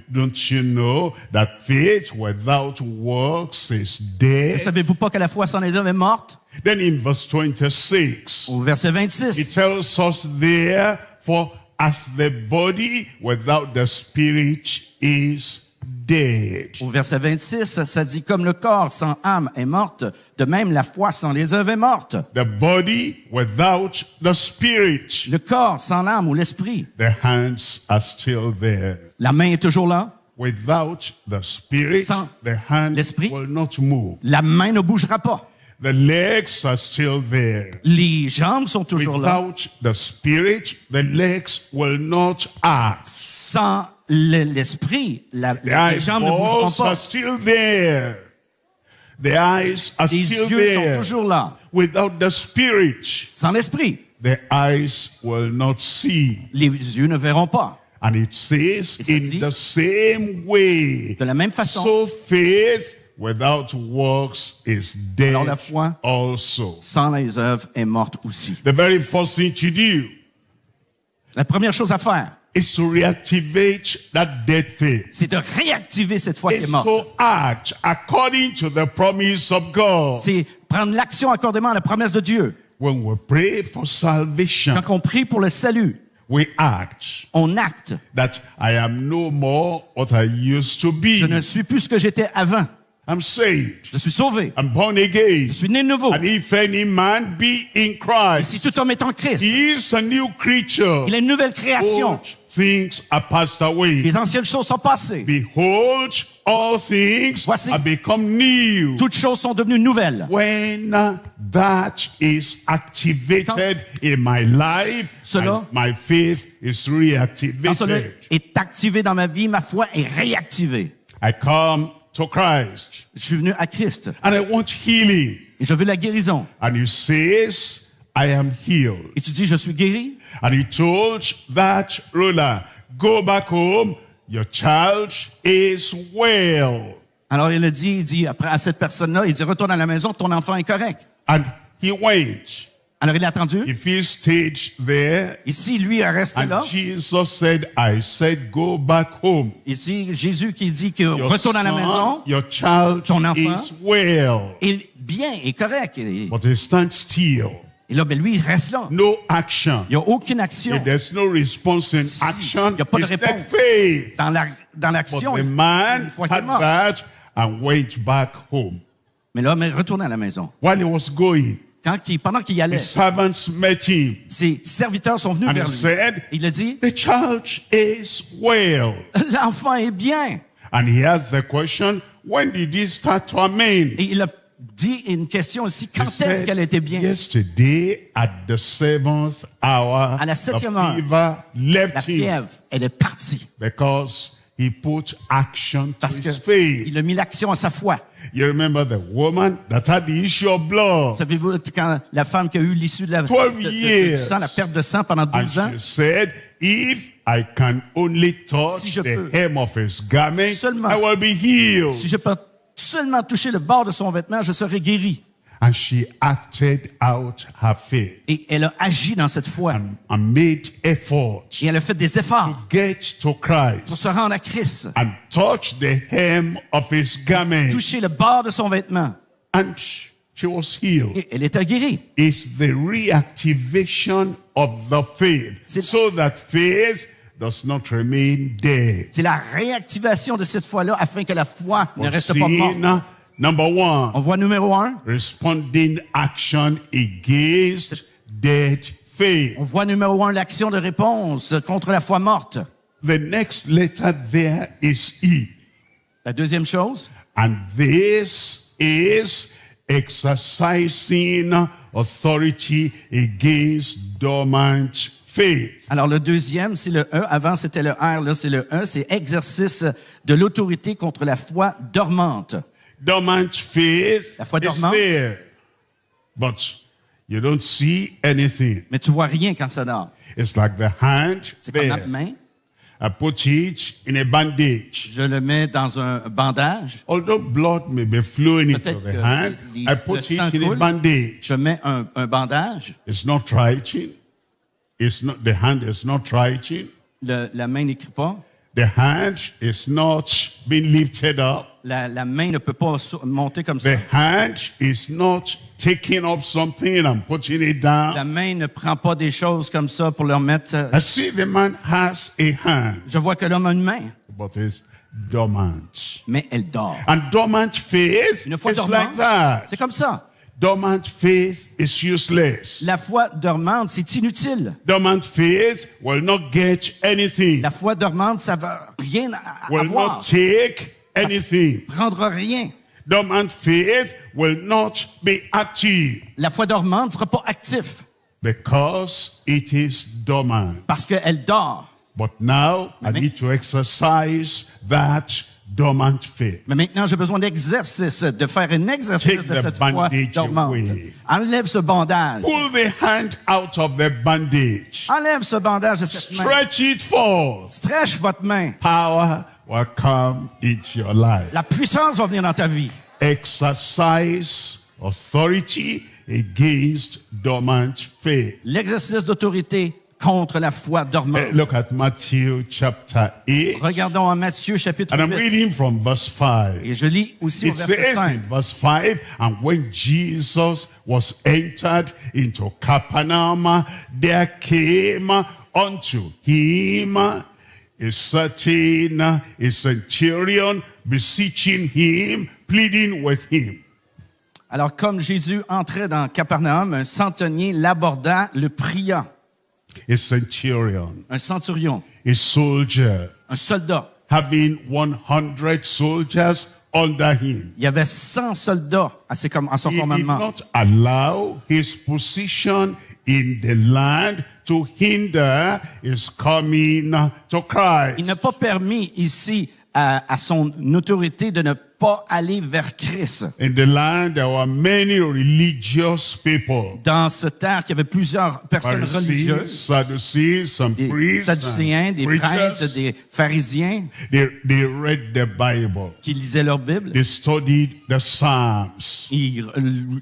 Don't you know that faith without works is Ne dead? savez-vous pas que la foi sans les œuvres est morte? Then in verse 26, Au verset it 26, tells us there, for as the body without the spirit is dead. au verset 26, ça dit comme le corps sans âme est morte, de même la foi sans les œuvres est morte. The body without the spirit. Le corps sans l'âme ou l'esprit, The hands are still there. la main est toujours là, Without the spirit, Sans the hand l'esprit. will not move. la main ne bougera pas. The legs are still there. Les jambes sont toujours là. Without the spirit, the legs will not act. Sans l'esprit, The les jambes ne bougeront eyeballs are pas. still there. The eyes are Les still yeux sont there. toujours là. Without the spirit, Sans l'esprit, the eyes will not see. les yeux ne verront pas. And it says, Et ça in dit, the same way, De la même façon, so faith without works is dead Alors la foi- also. sans les œuvres est morte aussi. The very first thing to do La première chose à faire, is to reactivate that dead faith. c'est de réactiver cette foi qui est It's morte. to act according to the promise of God. C'est prendre l'action accordément à la promesse de Dieu. When we pray for salvation, Quand on prie pour le salut, we act on acte. that I am no more what I used to be. Je ne suis plus ce que j'étais avant. I'm saved. Je suis sauvé. I'm born again. Je suis né de nouveau. And if any man be in Et Christ, si tout homme est en Christ, he is a new creature. il est une nouvelle création. Old things are passed away. Les anciennes choses sont passées. Behold, all things Voici. are become new. Toutes choses sont devenues nouvelles. When that is activated in my life, Cela- and my faith is Quand cela reactivated. est activé dans ma vie, ma foi est réactivée. I come to Christ Je suis venu à Christ and I want healing. et je veux la guérison. And he says, I am healed. Et tu dis, je suis guéri. And he told that ruler, go back home, your child is well. Alors il dit après à cette personne-là, il dit, retourne à la maison, ton enfant est correct. And he went. Alors il a attendu. If he stayed there, Ici, lui est resté and là. Jesus said, I said, go back home. Ici, Jésus qui dit que Your retourne à la son, maison, your child ton enfant is well. est bien, est correct. Et But he stands still. là, ben, lui, il reste là. No action. Il n'y a aucune action. If there's no response in Si action, il y a pas de it's réponse. dead faith. Dans l'action, But the une man fois qu'il est had mort. that and went back home. Mais là, mais retourne à la maison. While he was going, Pendant qu'il y allait, his servants met him ses serviteurs sont venus and vers he lui. said, Il a dit, the child is well. l'enfant est bien. And he asked the question, when did he start to amend? Et il a dit une question aussi, quand He est-ce said, qu'elle était bien? yesterday at the 7th hour, À la the 7e heure, fever left La him fièvre, elle est partie. because he put action to Parce his faith. qu'il a mis l'action à sa foi. You remember the woman that had the issue of blood, Savez-vous, quand la femme qui a eu l'issue de la, 12 du years. sang, la perte de sang pendant and 12 ans, she said, if I can only touch Si je the peux hem of his garment, seulement- I will be healed. si je peux seulement toucher le bord de son vêtement, je serai guéri. And she acted out her faith Et elle a agi dans cette foi. and made effort Et elle a fait des efforts to get to pour Christ se rendre à Christ. and touch the hem of his garment. Toucher le bord de son vêtement. And she was healed. Et elle était guérie. It's the reactivation of the faith C'est- so that faith does not remain dead. C'est la réactivation de cette foi-là afin que la foi ne reste pas morte. Seen, number one, On voit numéro 1. responding action against dead faith. On voit numéro 1 l'action de réponse contre la foi morte. The next letter there is E. La deuxième chose, And this is exercising authority against dormant faith. alors le deuxième, c'est le E. Avant, c'était le R, là, c'est le E. C'est exercice de l'autorité contre la foi dormante. Dormant faith La foi is dormante. there, but you don't see anything. Mais tu vois rien quand ça dort. It's like the hand C'est comme there. notre main. I put it in a bandage. Je le mets dans un bandage. Although blood may be flowing into Peut-être the que hand, les- I le put it sang in a coule. bandage. Je mets un bandage. It's not writing. It's not the hand is not writing. La main n'écrit pas. The hand is not being lifted up. La main ne peut pas monter comme ça. The hand is not taking up something and putting it La down. main ne prend pas des choses comme ça pour leur mettre. I see the man has a hand, Je vois que l'homme a une main, but it's dormant. mais elle dort. And dormant faith Une foi is dormante, like that. c'est comme ça. Dormant faith is useless. La foi dormante, c'est inutile. Dormant faith will not get anything, La foi dormante, ça va rien will avoir. not take anything. Prendra rien. Dormant faith will not be active La foi dormante ne sera pas actif because it is dormant. parce qu'elle dort. But now I Mais- need to exercise that dormant faith. Mais maintenant, j'ai besoin d'exercice, de faire un exercice Take de the cette foi bandage dormante. away. Enlève ce bandage. Pull the hand out of the bandage. Enlève ce bandage de cette main. Stretch it forth. Stretch votre main. Power will come into your life. La puissance va venir dans ta vie. Exercise authority against dormant faith. L'exercice d'autorité contre la foi dormante. Look at Matthew chapter 8. Regardons en Matthieu chapitre And I'm 8. reading from verse 5. Et je lis aussi au It verset says 5. in verse 5, and when Jesus was entered into Capernaum, there came unto him a certain a centurion beseeching him, pleading with him. Alors, comme Jésus entrait dans Capernaum, un centenier l'aborda, le pria. A centurion, Un centurion, a soldier, un soldat. having 100 soldiers under him. Il y avait 100 soldats à son He did commandement. not allow his position in the land to hinder his coming to Il Christ. n'a pas permis ici à son autorité de ne pas aller vers Christ. In the land, there were many religious people. Dans cette terre, il y avait plusieurs personnes Pharisees, religieuses, Sadducees, some des priests, Sadducéens, and des prêtres, preachers. des pharisiens They read the Bible. qui lisaient leur Bible. They studied the Psalms. Ils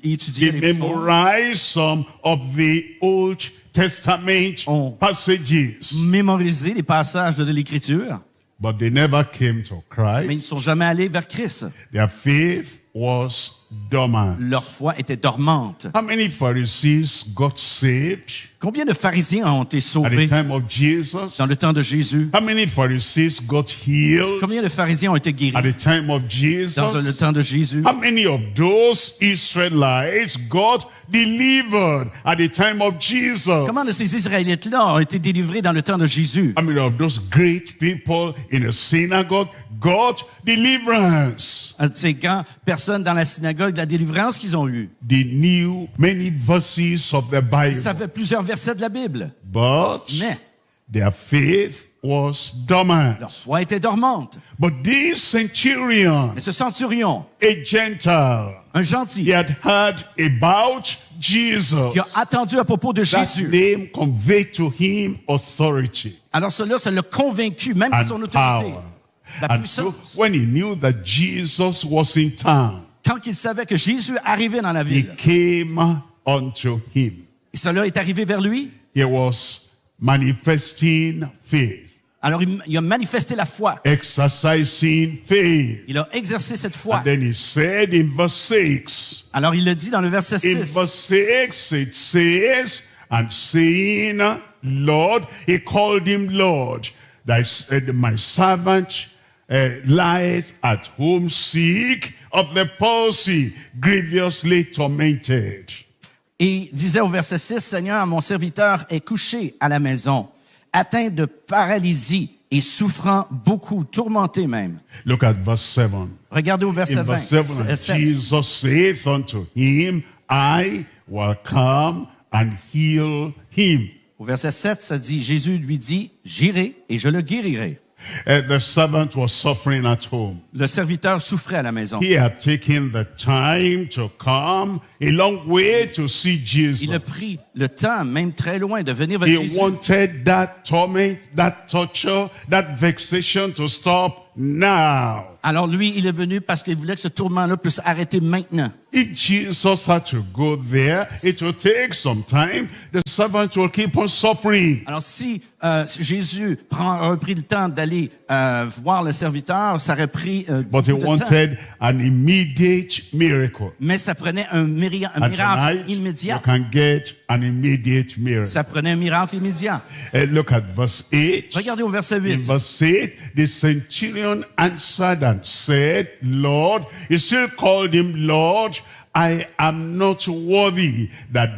étudiaient They les psaumes, memorized some of the Old Testament Oh. passages. mémorisé les passages de l'Écriture, But they never came to mais ils Christ. ne sont jamais allés vers Christ. Their faith was dormant. Leur foi était dormante. How many Pharisees got saved Combien de pharisiens ont été at the sauvés time of Jesus? dans le temps de Jésus? How many Pharisees got healed Combien de pharisiens ont été at guéris the time of dans le Jesus? temps de Jésus? How many of those Israelites got delivered at the time of Jesus? Comment de ces Israélites-là ont été délivrés dans le temps de Jésus? How many of those great people in a synagogue got deliverance? Ces grandes personnes dans la synagogue de la délivrance qu'ils ont eue. They knew many verses of the Bible, Ça fait plusieurs versets de la Bible. but Mais their faith was dormant. leur foi était dormante. But this centurion, Mais ce centurion, a Gentile, un he gentil, had heard about Jesus. qui a attendu à propos de That Jésus. name conveyed to him authority Alors cela, ça l'a convaincu, même de son and autorité. power. La And so puissance. when he knew that Jesus was in town, Quand il savait que Jésus arrivait dans la he ville, came unto him. et cela est arrivé vers lui, He was manifesting faith, alors il a manifesté la foi. exercising faith. Il a exercé cette foi. And then he said in verse 6, Alors il le dit dans le verset in 6. verse 6 it says, and saying, Lord, he called him Lord, that said, my servant lies at home sick of the palsy, grievously tormented. Et il disait au verset 6, Seigneur, mon serviteur est couché à la maison, atteint de paralysie et souffrant beaucoup, tourmenté même. Look at verse 7. Regardez au verset In 20. verse 7, and 7. Jesus saith unto him, I will come and heal him. Au verset 7, ça dit, Jésus lui dit, j'irai et je le guérirai. The servant was suffering at home. Le serviteur souffrait à la maison. He had taken the time to come a long way to see Jesus. Il a pris le temps, même très loin, de venir vers He Jésus. wanted that torment, that torture, that vexation to stop now. Alors lui, il est venu parce qu'il voulait que ce tourment-là puisse arrêter maintenant. If Jesus had to go there, it will take some time. The servant will keep on suffering. Alors si Jésus aurait pris le temps d'aller voir le serviteur, ça aurait pris But he beaucoup de temps. wanted an immediate miracle. Mais ça prenait un miracle And tonight, you immédiat. can get an immediate miracle. Ça prenait un miracle immédiat. Look at verse 8. Regardez au verset In 8. verse 8, the centurion answered and said, Lord, he still called him Lord, I am not worthy that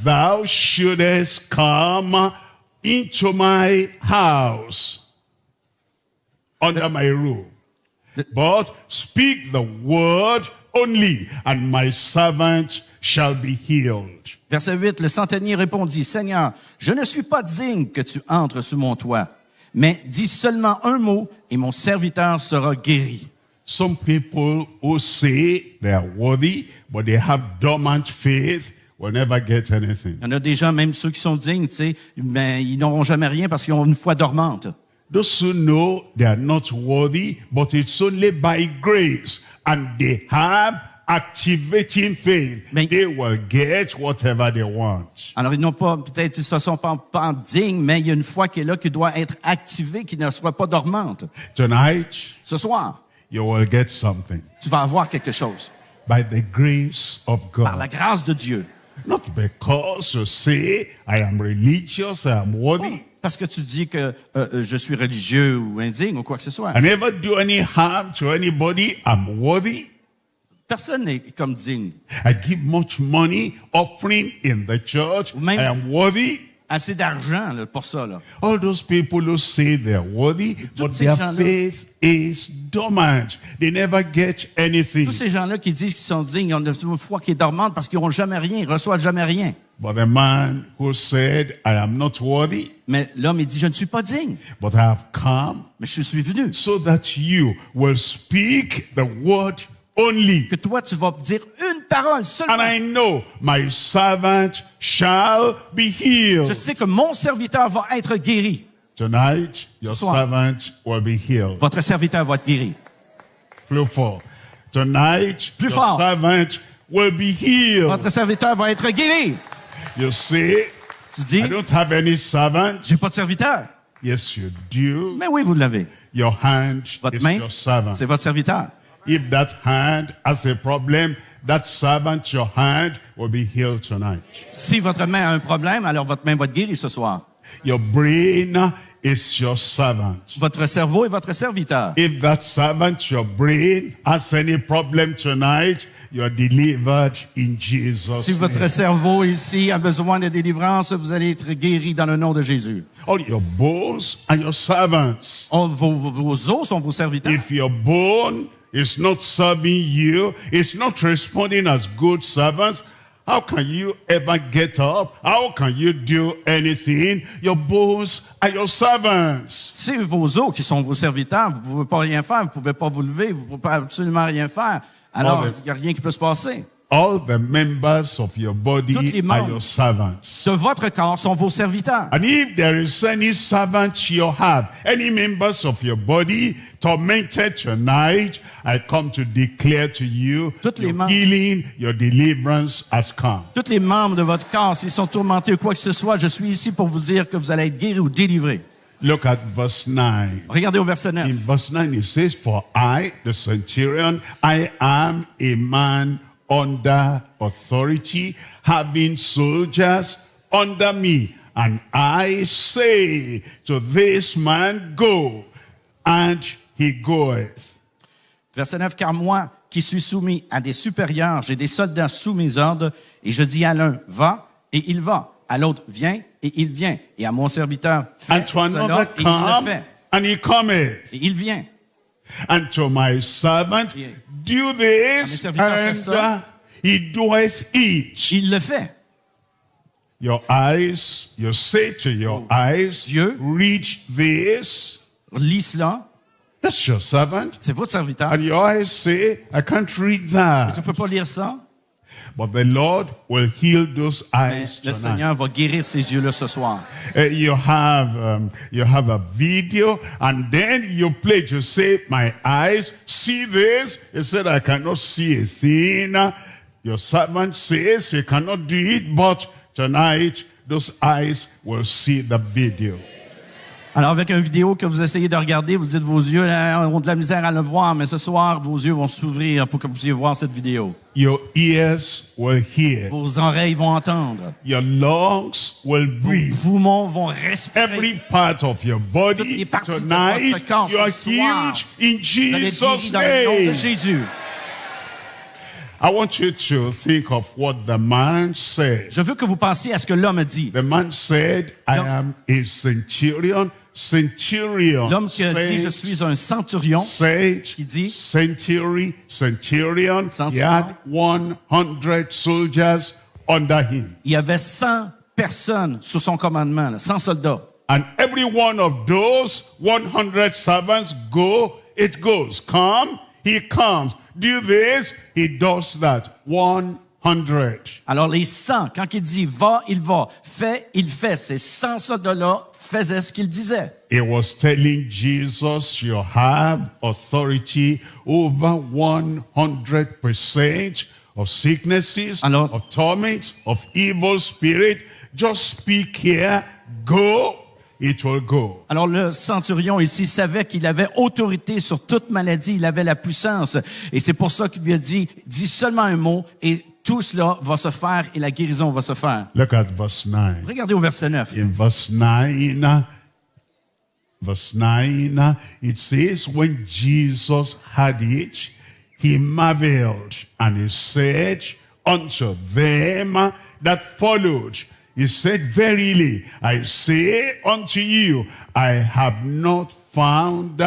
thou shouldest come into my house, under my roof. But speak the word only, and my servant shall be healed. Verset 8, le centenier répondit, Seigneur, je ne suis pas digne que tu entres sous mon toit, mais dis seulement un mot et mon serviteur sera guéri. Some people who say they are worthy, but they have dormant faith, will never get anything. Il y en a des gens, même ceux qui sont dignes, tu sais, mais ils n'auront jamais rien parce qu'ils ont une foi dormante. Those who know they are not worthy, but it's only by grace, and they have activating faith, Mais- they will get whatever they want. Alors, ils n'ont pas, peut-être, ils ne sont pas dignes, mais il y a une foi qui est là, qui doit être activée, qui ne soit pas dormante. Tonight, Ce soir, you will get something tu vas avoir quelque chose by the grace of par la God. grâce de Dieu. Not because you say, I am religious, I am worthy. Parce que tu dis que je suis religieux ou indigne ou quoi que ce soit. I never do any harm to anybody, I'm worthy. Personne n'est comme digne. I give much money, offering in the church, Même- I am worthy. assez d'argent là, pour ça. Là. All those people who say they're worthy, but ces their gens-là- faith is dormant. They never get anything. Tous ces gens-là qui disent qu'ils sont dignes, ils ont une foi qui est dormante parce qu'ils n'ont jamais rien, ils reçoivent jamais rien. But the man who said, I am not worthy, Mais l'homme, il dit, je ne suis pas digne, but I have come mais je suis venu. so that you will speak the word only. Que toi, tu vas dire une parole And seulement. I know my servant shall be Je healed. sais que mon serviteur va être guéri. Tonight, your Ce soir. servant will be healed. Votre serviteur va être guéri. Plus fort. Tonight, Plus your fort. servant will be healed. Votre serviteur va être guéri. You say, Tu dis, I don't have any servant. j'ai pas de serviteur. Yes, you do. Mais oui, vous l'avez. Your hand Votre is main, your servant. c'est votre serviteur. If that hand has a problem, that servant, your hand, will be healed tonight. Si votre main a un problème, alors votre main va être guérie ce soir. Your brain is your servant. Votre cerveau est votre serviteur. If that servant, your brain, has any problem tonight, you're delivered in Jesus' Si votre name. cerveau ici a besoin de délivrance, vous allez être guéri dans le nom de Jésus. All your bones are your servants. Vos os sont vos serviteurs. If your bone is not serving you, it's not responding as good servants, how can you ever get up? How can you do anything? Your bones are your servants. Si vos os qui sont vos serviteurs, vous ne pouvez pas rien faire, vous ne pouvez pas vous lever, vous ne pouvez absolument rien faire, alors Amen. il n'y a rien qui peut se passer. All the members of your Toutes body les are membres. your servants. De votre corps sont vos serviteurs. And if there is any servant you have, any members of your body tormented tonight, I come to declare to you, Toutes les your membres. healing, your deliverance has come. Tous les membres de votre corps, s'ils sont tourmentés ou quoi que ce soit, je suis ici pour vous dire que vous allez être guéris ou délivrés. Look at verse 9. Regardez au verset 9. In verse 9 it says, For I, the centurion, I am a man under authority, having soldiers under me. And I say to this man, Go, and he goeth. Verset 9, car moi, qui suis soumis à des supérieurs, j'ai des soldats sous mes ordres, et je dis à l'un, va, et il va. À l'autre, viens, et il vient. Et à mon serviteur, fais And to cela, another et il le come, fait. and he cometh. Et il vient. And to my servant, Yeah. do this, À mes serviteurs, fais and ça. he doeth it. Il le fait. Your eyes, you say to your eyes, Dieu. read this. Lis cela. That's your servant. C'est votre serviteur. And your eyes say, I can't read Tu that. ne peux pas lire ça. But the Lord will heal those Mais eyes le tonight. Seigneur va guérir ces yeux-là ce soir. You have a video, and then you play to say, my eyes see this. He said, I cannot see a thing. Your servant says he cannot do it, but tonight those eyes will see the video. Alors, avec une vidéo que vous essayez de regarder, vous dites vos yeux là, ont de la misère à le voir, mais ce soir, vos yeux vont s'ouvrir pour que vous puissiez voir cette vidéo. Your ears will hear. Vos oreilles vont entendre. Your lungs will Vos breathe. poumons vont respirer. Every part of your Toutes body les parties de tonight, votre corps you are ce soir, healed in Vous allez être Jesus' guéris dans le nom de name. Jésus. I want you to think of what the man said. Je veux que vous pensiez à ce que l'homme a dit. The man said, I L'homme- am a centurion. Centurion. L'homme qui a dit, je suis un centurion. Said, qui dit- centurion. He Centurion. had 100 soldiers under him. Il y avait 100 personnes sous son commandement, là, 100 soldats. And every one of those 100 servants go, it goes. Come, he comes. Do this, he does that. 100. Alors les 100, quand il dit va, il va. Fait, il fait. Ces 100 soldats-là faisaient ce qu'il disait. He was telling Jesus, you have authority over 100% of sicknesses, Alors- of torments, of evil spirit. Just speak here, go, it will go. Alors le centurion ici savait qu'il avait autorité sur toute maladie, il avait la puissance. Et c'est pour ça qu'il lui a dit, dis seulement un mot et tout cela va se faire et la guérison va se faire. Look at verse 9. Regardez au verset 9. In verse 9, it says, when Jesus had it, he marveled, and he said unto them that followed, He said, verily, I say unto you, I have not found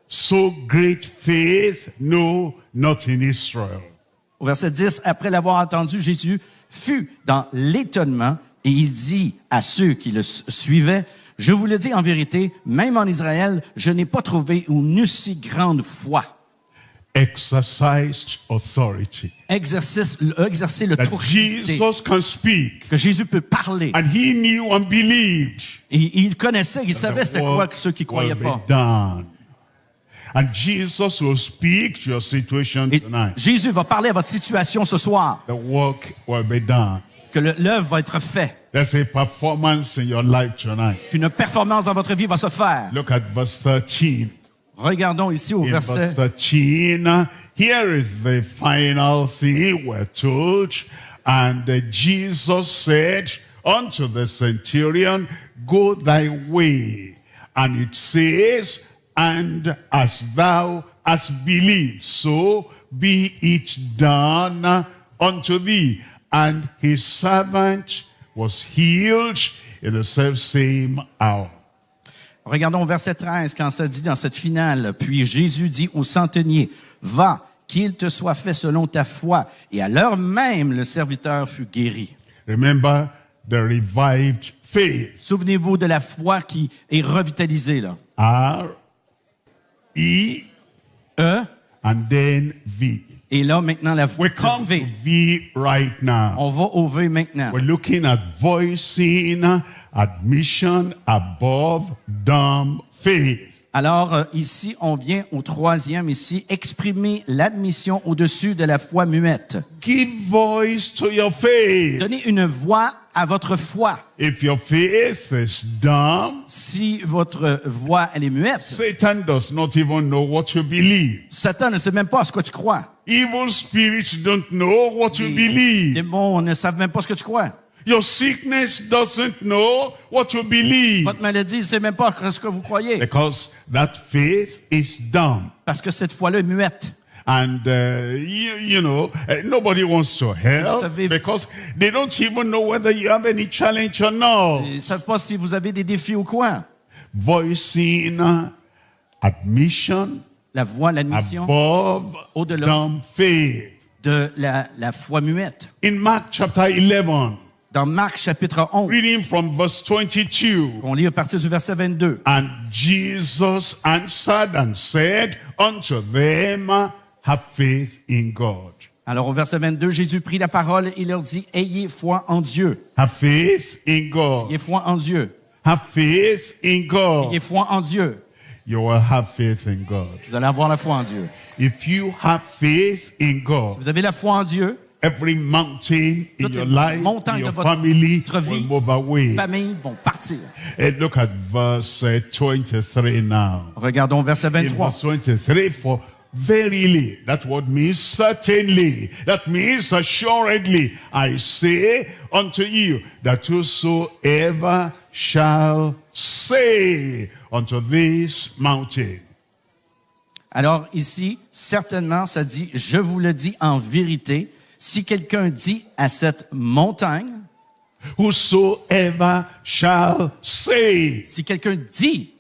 so great faith, no, not in Israel. Au verset 10, après l'avoir entendu, Jésus fut dans l'étonnement et il dit à ceux qui le suivaient, « Je vous le dis en vérité, même en Israël, je n'ai pas trouvé une aussi grande foi. » Exercised authority. Exercer That l'autorité. Jesus can speak. Que Jésus peut parler. And he knew and believed. Et il connaissait, il savait c'était quoi que ceux qui croyaient will pas. be done. And Jesus will speak to your situation Et tonight. Jésus va parler à votre situation ce soir. The work will be done. Que l'œuvre va être faite. There's a performance in your life tonight. Qu'une performance dans votre vie va se faire. Look at verse 13. Regardons ici au In verse verset 13, here is the final thing we're told. And Jesus said unto the centurion, go thy way. And it says, and as thou hast believed, so be it done unto thee. And his servant was healed in the selfsame hour. Regardons au verset 13 quand ça dit dans cette finale. Puis Jésus dit au centenier, va, qu'il te soit fait selon ta foi. Et à l'heure même, le serviteur fut guéri. Remember the revived faith. Souvenez-vous de la foi qui est revitalisée là. R, E, E, and then V. et là maintenant la foi We come to V. V right now. On va au V maintenant. We're looking at voicing admission above dumb faith. Alors ici, on vient au troisième ici, exprimer l'admission au-dessus de la foi muette. Give voice to your faith. Donnez une voix à votre foi. If your faith is dumb, Si votre voix elle est muette, Satan does not even know what you believe. Satan ne sait même pas à ce que tu crois. Evil spirits don't know what you Les believe. démons ne savent même pas ce que tu crois. Your sickness doesn't know what you believe. Votre maladie ne sait même pas ce que vous croyez. Because that faith is dumb. Parce que cette foi-là est muette. And, you know, nobody wants to Vous help savez- because they don't even know whether you have any challenge or not. Ils ne savent pas si vous avez des défis ou quoi. Voicing admission La voix, l'admission above Au-delà. dumb faith. de la foi muette. In Mark chapter 11, Dans Marc chapitre 11, reading from verse 22. on lit à partir du verset 22. And Jesus answered and said unto them, have faith in God. Alors au verset 22, Jésus prit la parole et il leur dit, ayez foi en Dieu. Have faith in God. Ayez foi en Dieu. Have faith in God. Ayez foi en Dieu. You will have faith in God. Vous allez avoir la foi en Dieu. If you have faith in God, Vous avez la foi en Dieu, every mountain in toutes your les life, in montagnes de your votre family vie, will move away. familles vont partir. And look at verse 23 now. Regardons verset In 23. verse 23, for verily, that word means certainly, that means assuredly, I say unto you, that whosoever shall say unto this mountain. Alors ici, certainement, ça dit, je vous le dis en vérité, si quelqu'un dit à cette montagne, Whosoever shall say. si quelqu'un dit,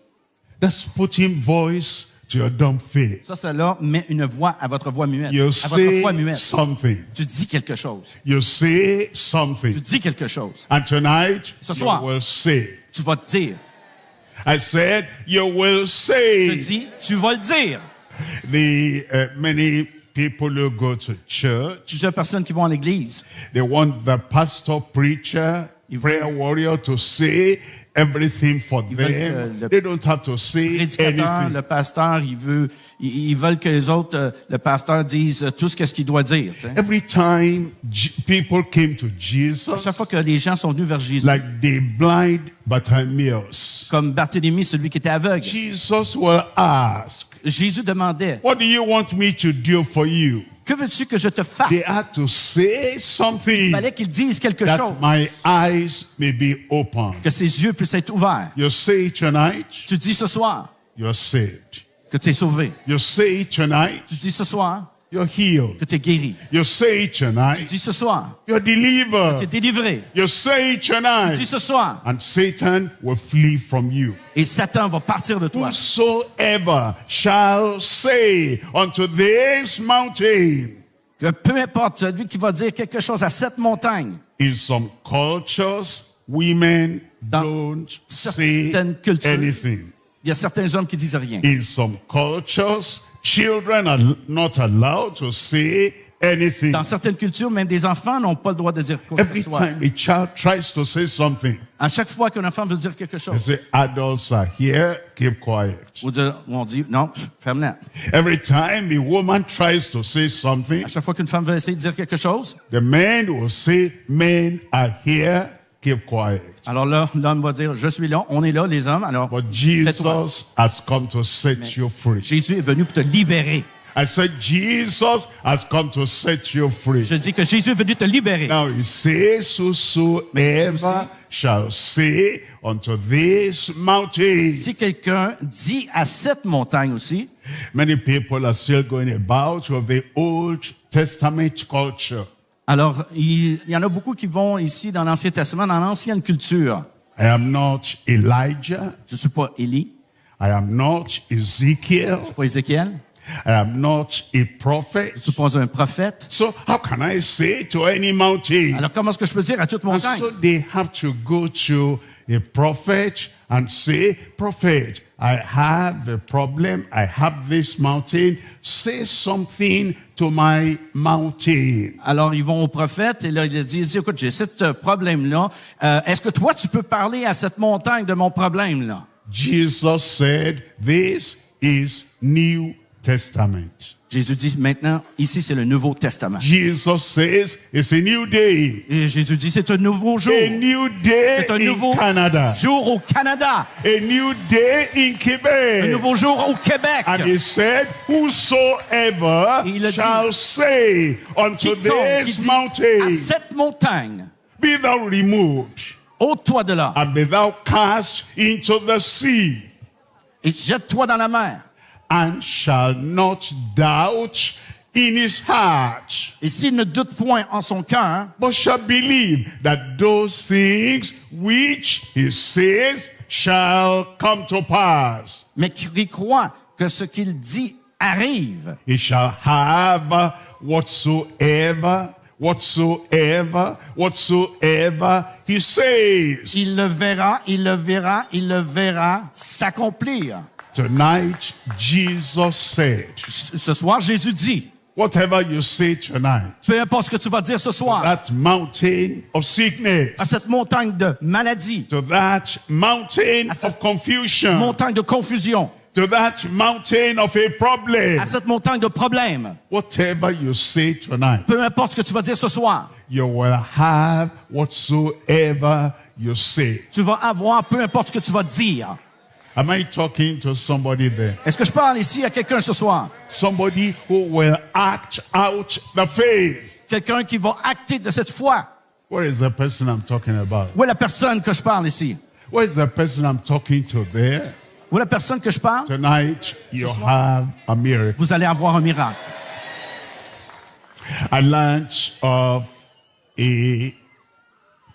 That's putting voice to your dumb faith. ça là met une voix à votre voix muette, You à votre foi say muette. something. Tu dis quelque chose. You say Tu something. dis quelque chose. And tonight, Ce you soir. will say. Tu vas te dire. I said, you will Je say. dis, tu vas le dire. Many people who go to church, Plusieurs personnes qui vont à l'église, they want the pastor, preacher, prayer warrior to say everything for Ils veulent them. que le They don't have to say prédicateur, anything. le pasteur, ils veulent que les autres, le pasteur dise tout ce qu'il doit dire. tu sais. Every time people came to À Jesus, chaque fois que les gens sont venus vers Jésus, like the blind Bartimaeus, comme Barthélemy, celui qui était aveugle, Jesus will ask, Jésus demandait, what do you want me to do for you? que veux-tu que je te fasse? They had to say Il something fallait qu'il dise quelque that chose, my eyes may be open. que ses yeux puissent être ouverts. You say tonight, Tu dis ce soir you're saved. que tu es sauvé. You say tonight, Tu dis ce soir you're healed. que tu es guéri. You say it Tu tonight, dis ce soir, you're tu es delivered. délivré. You say it Tu dis tonight, ce soir, and Satan will flee from you. et Satan va partir de toi. Whosoever shall say unto this mountain, Que peu importe celui qui va dire quelque chose à cette montagne, in some cultures, women Dans don't say certaines cultures, anything. il y a certains hommes qui disent rien. In some cultures, children are not allowed to say anything. Dans certaines cultures, même des enfants n'ont pas le droit de dire quoi que Every ce soit. time a child tries to say something, À chaque fois qu'un enfant veut dire quelque they chose, say, adults are here, keep quiet. ou on dit non, ferme-la. Every time a woman tries to say something, À chaque fois qu'une femme veut essayer de dire quelque chose, the men will say, men are here, keep quiet. alors là, l'homme va dire je suis là, on est là, les hommes. Alors, But tais-toi. Jesus has come to set you free. Jésus est venu pour te libérer. I said, Jesus has come to set you free. Je dis que Jésus est venu te libérer. Now he says, whosoever shall say unto this mountain. Si quelqu'un dit à cette montagne aussi, Many people are still going about with the Old Testament culture. alors il y en a beaucoup qui vont ici dans l'Ancien Testament, dans l'ancienne culture. I am not Elijah. Je ne suis pas Élie, I am not Ezekiel. je ne suis pas Ézéchiel, I am not a prophet. je ne suis pas un prophète. So how can I say to any mountain? Alors comment est-ce que je peux dire à toute And montagne? so they have to go to a prophet and say, prophet, I have a problem. I have this mountain. Say something to my mountain. Alors, ils vont au prophète et là, il dit, écoute, j'ai ce problème-là. Est-ce que toi, tu peux parler à cette montagne de mon problème-là? Jesus said, this is New Testament. Jésus dit maintenant, ici, c'est le Nouveau Testament. Jesus says, it's a new day. Et Jésus dit, c'est un nouveau jour. A new day C'est un in nouveau Canada. jour au Canada. A new day in Un Quebec. nouveau jour au Québec. And he said, whosoever Il a dit, shall say unto Quiconque qui this dit à mountain, cette montagne, be thou removed, ôte-toi de là and be thou cast into the sea, et jette-toi dans la mer. and shall not doubt in his heart, Et s'il ne doute point en son cœur, but shall believe that those things which he says shall come to pass, mais qui croit que ce qu'il dit arrive, he shall have whatsoever he says. il le verra, il le verra, il le verra s'accomplir. Tonight, Jesus said, Ce soir, Jésus dit, whatever you say tonight, peu importe ce que tu vas dire ce soir, that mountain of sickness, à cette montagne de maladie, to that mountain À cette of confusion, montagne de confusion, to that mountain of a problem, à cette montagne de problèmes, whatever you say tonight, peu importe ce que tu vas dire ce soir, you will have whatsoever you say. tu vas avoir peu importe ce que tu vas dire. Am I talking to somebody there? Est-ce que je parle ici à quelqu'un ce soir? Somebody who will act out the faith. Quelqu'un qui va acter de cette foi. Where is the person I'm talking about? Où est la personne que je parle ici? Where is the person I'm talking to there? Où est la personne que je parle? Tonight, you have a miracle. Vous allez avoir un miracle. I learned of a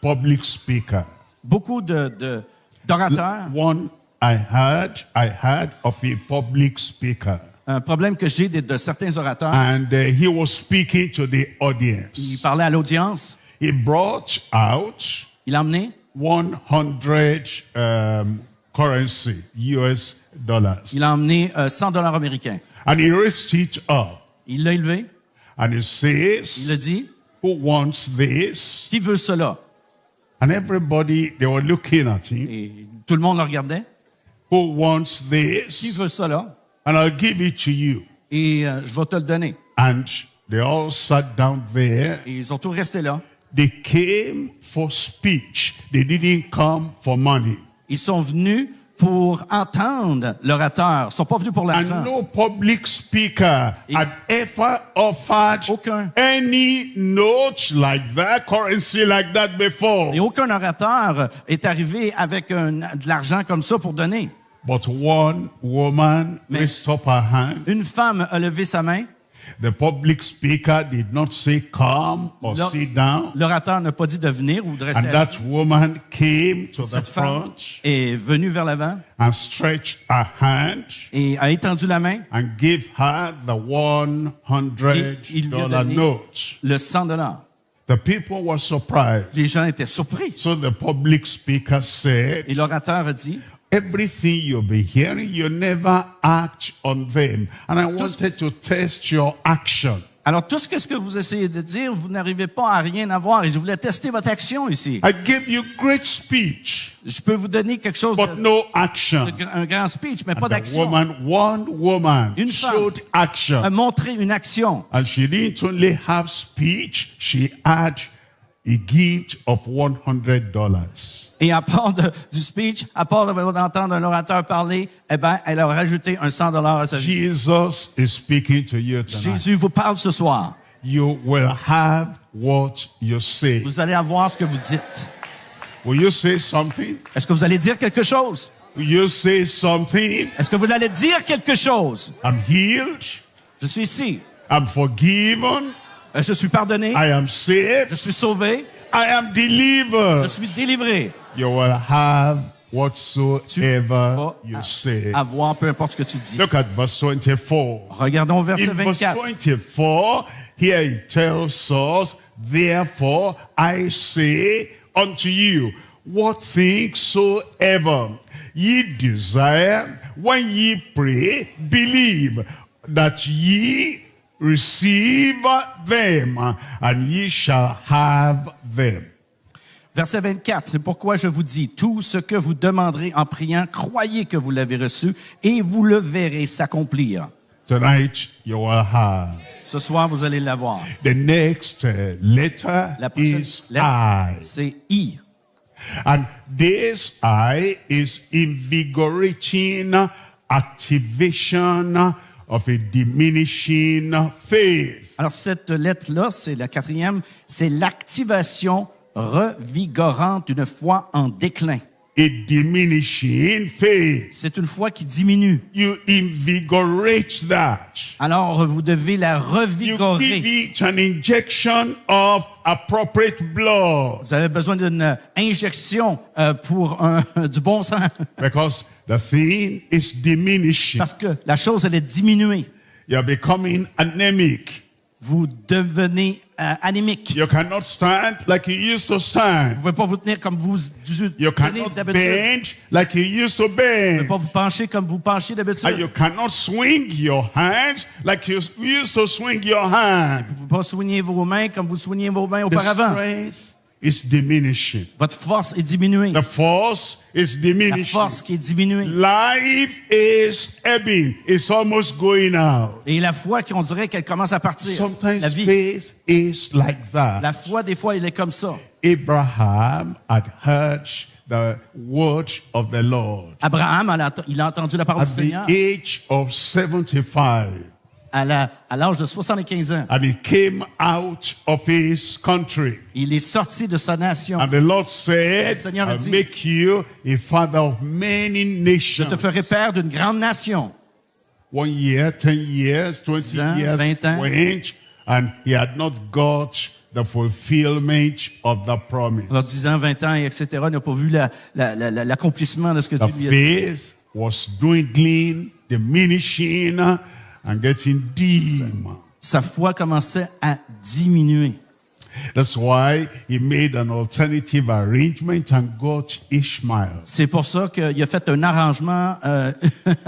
public speaker. Beaucoup d'orateurs. One I heard of a public speaker. Un problème que j'ai de certains orateurs. And he was speaking to the Il audience. parlait à l'audience. He brought out Il a emmené 100 currency, US dollars. Il a emmené $100 américains. And he raised it up. Il l'a élevé. And he Il a says, dit, who wants this? qui veut cela? And everybody, they were looking at him. Et tout le monde le regardait. Who wants Qui this? veut cela? And I'll give it to you. Et je vais te le donner. And they all sat down there. Et ils ont tous resté là. They came for speech. They didn't come for money. Ils sont venus pour entendre l'orateur. Ils ne sont pas venus pour l'argent. And no public speaker had ever offered Aucun. any note like that, currency like that before. Et aucun orateur est arrivé avec de l'argent comme ça pour donner. But one woman Mais- raised up her hand. Une femme a levé sa main. The public speaker did not say come or L'or- sit down. L'orateur n'a pas dit de venir ou de rester And that assis. woman came to the Cette femme front est venue vers l'avant and stretched her hand et a étendu la main and gave her the et il lui a $100 donné note. le 100 $. The people were surprised. Les gens étaient surpris. So the public speaker said, Et l'orateur a dit, everything you'll be hearing, you never act on them. And I wanted to test your action. alors tout ce que vous essayez de dire, vous n'arrivez pas à rien avoir et je voulais tester votre action ici. I gave you great speech, Je peux vous donner quelque chose but no action. un grand speech, mais pas The d'action. one woman Une femme showed action. a montré une action. And she didn't only have speech, she had a gift of $100. Et à part du speech, à part d'entendre un orateur parler, eh ben, elle a rajouté un 100 $ à sa vie. Jesus is speaking to you tonight. Jésus vous parle ce soir. You will have what you say. Vous allez avoir ce que vous dites. Will you say something? Est-ce que vous allez dire quelque chose? Will you say something? Est-ce que vous allez dire quelque chose? I'm healed. Je suis ici. I'm forgiven. Je suis pardonné. I am saved. Je suis sauvé. I am Je delivered. suis délivré. You will have Tu whatsoever vas you say. avoir peu importe ce que tu dis. Look at verse 24. Regardons au verset In verse 24. 24, here it tells us, therefore I say unto you, what things soever ye desire, when ye pray, believe that ye receive them, and ye shall have them. Verset 24, c'est pourquoi je vous dis, tout ce que vous demanderez en priant, croyez que vous l'avez reçu et vous le verrez s'accomplir. Tonight you will have. Ce soir, vous allez l'avoir. The next letter La prochaine is lettre, I. c'est I. And this I is invigorating activation of a diminishing faith. Alors, cette lettre-là, c'est la quatrième, c'est l'activation revigorante d'une foi en déclin. A diminishing faith. C'est une foi qui diminue. You invigorate that. Alors, vous devez la You revigorer. give it an injection of appropriate blood. Vous avez besoin d'une injection pour du bon sang. Because the thing is diminishing. Parce que la chose, elle est diminuée. You're becoming anemic. Vous devenez anémique. You cannot stand like you used to Vous stand. ne pouvez pas vous tenir comme vous You tenez cannot d'habitude. bend like you used to Vous ne pouvez bend. pas vous pencher comme vous penchez And d'habitude. you cannot swing your hands like you used to swing your hands. Vous ne pouvez pas soigner vos mains comme vous soignez vos mains The auparavant. strength is diminishing. Votre force est diminuée. The force is La diminishing. force qui est diminuée. Life is ebbing. It's almost going out. Et la foi, on dirait qu'elle commence à partir. Sometimes La vie. faith is like that. La foi, des fois, elle est comme ça. Abraham had heard the word of the Lord. Abraham, il a entendu la parole At du the Seigneur age of 75. à l'âge de 75 ans. And he came out of his country. Il est sorti de sa nation. And the Lord said, Le Seigneur a I'll dit, make you a father of many Je nations. te ferai père d'une grande nation. 1 year, 10 years, 20 10 ans, years 20 ans. went, and he had not got the fulfillment of the promise. Alors, 10 ans, 20 ans, et etc., il n'a pas vu l'accomplissement de ce que The Dieu lui a dit. faith was dwindling, diminishing, and getting dim. Sa foi commençait à diminuer. That's why he made an alternative arrangement and got Ishmael. C'est pour ça qu'il a fait un arrangement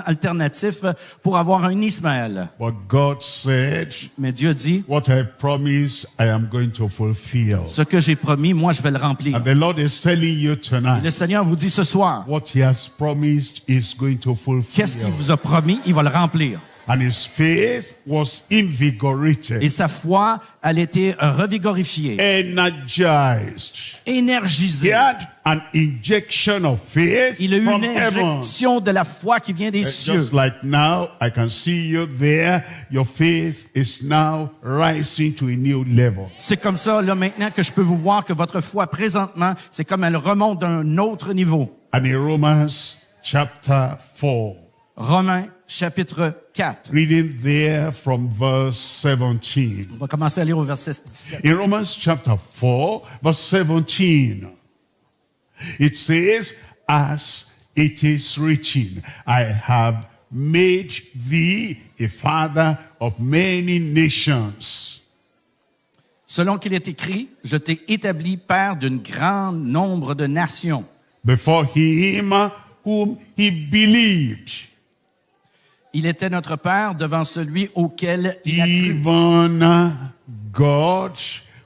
alternatif pour avoir un Ismaël. But God said, Mais Dieu dit, what I promised, I am going to fulfill. ce que j'ai promis, moi, je vais le remplir. And the Lord is telling you Le tonight, Seigneur vous dit ce soir, what he has promised is going to qu'est-ce qu'il fulfill. vous a promis? Il va le remplir. And his faith was invigorated, Et sa foi, elle a été revigorifiée, energized. He énergisée. had an injection of faith Il a eu from une heaven. injection de la foi qui vient des cieux. Just like now, I can see you there. Your faith is now rising to a new level. C'est comme ça, là, maintenant que je peux vous voir que votre foi, présentement, c'est comme elle remonte d'un autre niveau. And in Romans chapter 4, Romains, chapitre 4. Reading there from verse 17. On va commencer à lire au verset 17. In Romans chapter 4, verse 17, it says, as it is written, I have made thee a father of many nations. Selon qu'il est écrit, je t'ai établi père d'un grand nombre de nations. Before him whom he believed, Il était notre père devant celui auquel il a cru. even God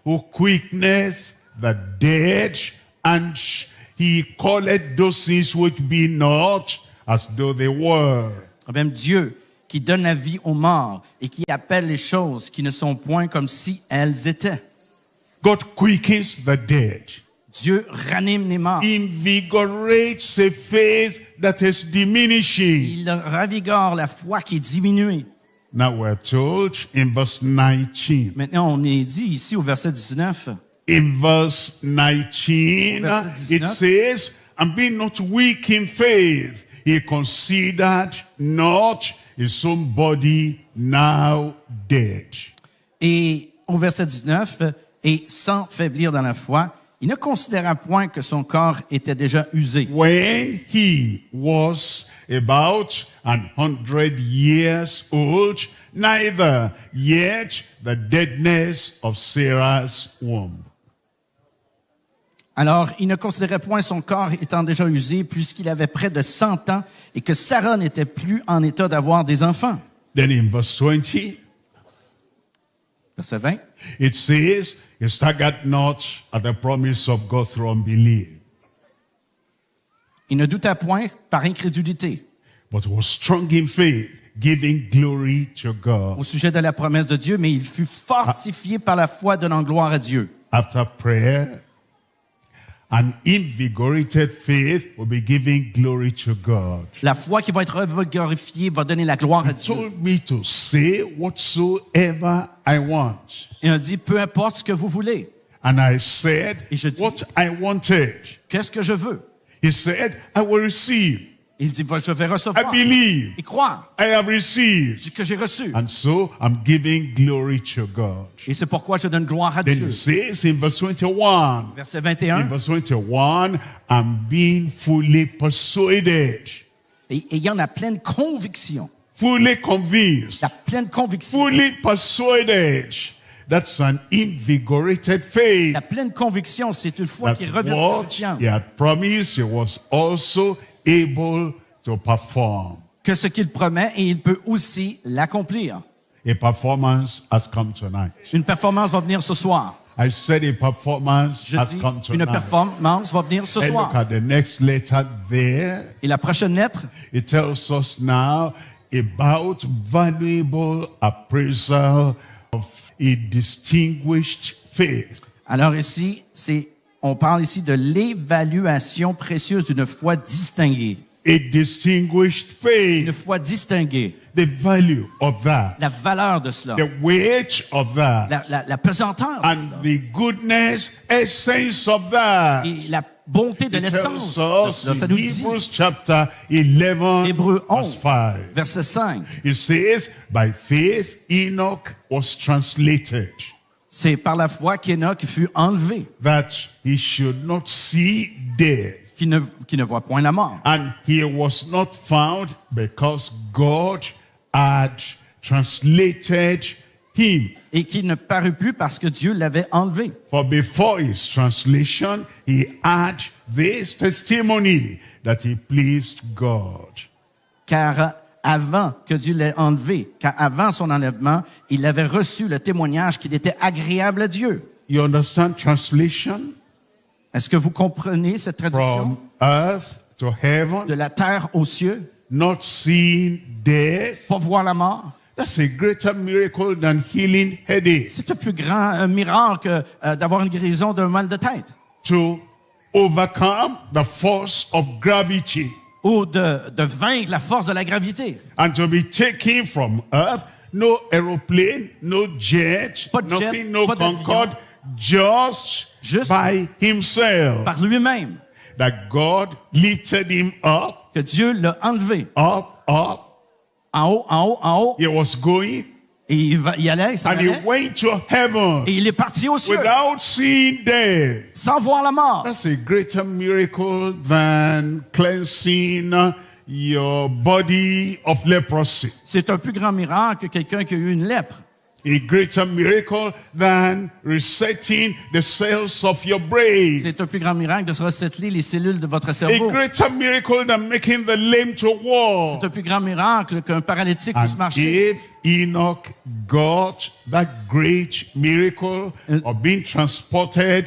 who quickeneth the dead, and he calleth those things which be not as though they were. Même Dieu qui donne la vie aux morts et qui appelle les choses qui ne sont point comme si elles étaient. God quickens the dead. Dieu ranime les morts. Invigorates a faith that is diminishing. Il ravigore la foi qui est diminuée. Now we're told in verse 19. Maintenant, on est dit ici au verset 19. In verse 19, Verset 19. it says, and being not weak in faith, he considered not his own body now dead. Et au verset 19, et sans faiblir dans la foi, il ne considéra point que son corps était déjà usé. When he was about 100 years old, neither yet the deadness of Sarah's womb. Alors, il ne considérait point son corps étant déjà usé, puisqu'il avait près de 100 ans et que Sarah n'était plus en état d'avoir des enfants. Then in verse 20, Verset 20. it says, he staggered not at the promise of God through unbelief, Il ne douta point par incrédulité but was strong in faith, giving glory to God. au sujet de la promesse de Dieu, mais il fut fortifié par la foi donnant gloire à Dieu. After prayer, an invigorated faith will be giving glory to God. La foi qui va être revigorifiée va donner la gloire à He Dieu. told me to say whatsoever I want. Et on dit, peu importe ce que vous voulez. And I said Et je dis- what I wanted. Qu'est-ce que je veux? He said, I will receive. Il dit, je vais I recevoir believe. et croire I have received. que j'ai reçu. And so I'm giving glory to God. Et c'est pourquoi je donne gloire à Then Dieu. it says in verse 21, Verset in 21. verse 21, I'm being fully persuaded, Et ayant la pleine conviction, fully convinced, la pleine conviction, fully persuaded. That's an invigorated faith. la pleine conviction, c'est une foi That qui revient what confiante. he had promised, he was also able to perform. Que ce qu'il promet, et il peut aussi l'accomplir. A performance has come tonight. Une performance va venir ce soir. I said a performance Je has dis, come une tonight. performance va venir ce And look soir. at the next letter there. Et la prochaine lettre, It tells us now about valuable appraisal of a distinguished faith. alors ici, on parle ici de l'évaluation précieuse d'une foi distinguée. A distinguished Une faith. foi distinguée. The value of that. La valeur de cela. The weight of that. La pesanteur de And cela. the goodness, essence of that. Et la bonté de It l'essence tells de us cela. Ça in nous dit, Hebrews chapter 11, Hébreux verse 11, 5. verset 5. It says, by faith Enoch was translated, C'est par la foi qu'Enoch fut enlevé, that he should not see death. qui ne voit point la mort. And he was not found because God had translated him. Et qui ne parut plus parce que Dieu l'avait enlevé. For before his translation, he had this testimony that he pleased God. Car avant que Dieu l'ait enlevé, car avant son enlèvement, il avait reçu le témoignage qu'il était agréable à Dieu. You understand translation? Est-ce que vous comprenez cette traduction? From earth to heaven, De la terre aux cieux, not seeing death. pas voir la mort. That's a greater miracle than healing headache. C'est un plus grand miracle que d'avoir une guérison d'un mal de tête. To overcome the force of gravity Ou de vaincre la force de la gravité. and to be taken from earth. No aeroplane, no jet, Pas de jet, nothing, no pas d'avion. Concorde, just by himself. Par lui-même. That God lifted him up, Que Dieu l'a enlevé. up, up, en haut, en haut, en haut. He was going Et il allait, il s'en and he allait. went to heaven Et il est parti au ciel, without seeing death. sans voir la mort. That's a greater miracle than cleansing your body of leprosy. C'est un plus grand miracle que quelqu'un qui a eu une lèpre. A greater miracle than resetting the cells of your brain. C'est un plus grand miracle de se resetter les cellules de votre A cerveau. greater miracle than making the lame to walk. C'est un plus grand miracle qu'un paralytique puisse And marcher. if Enoch got that great miracle of being translated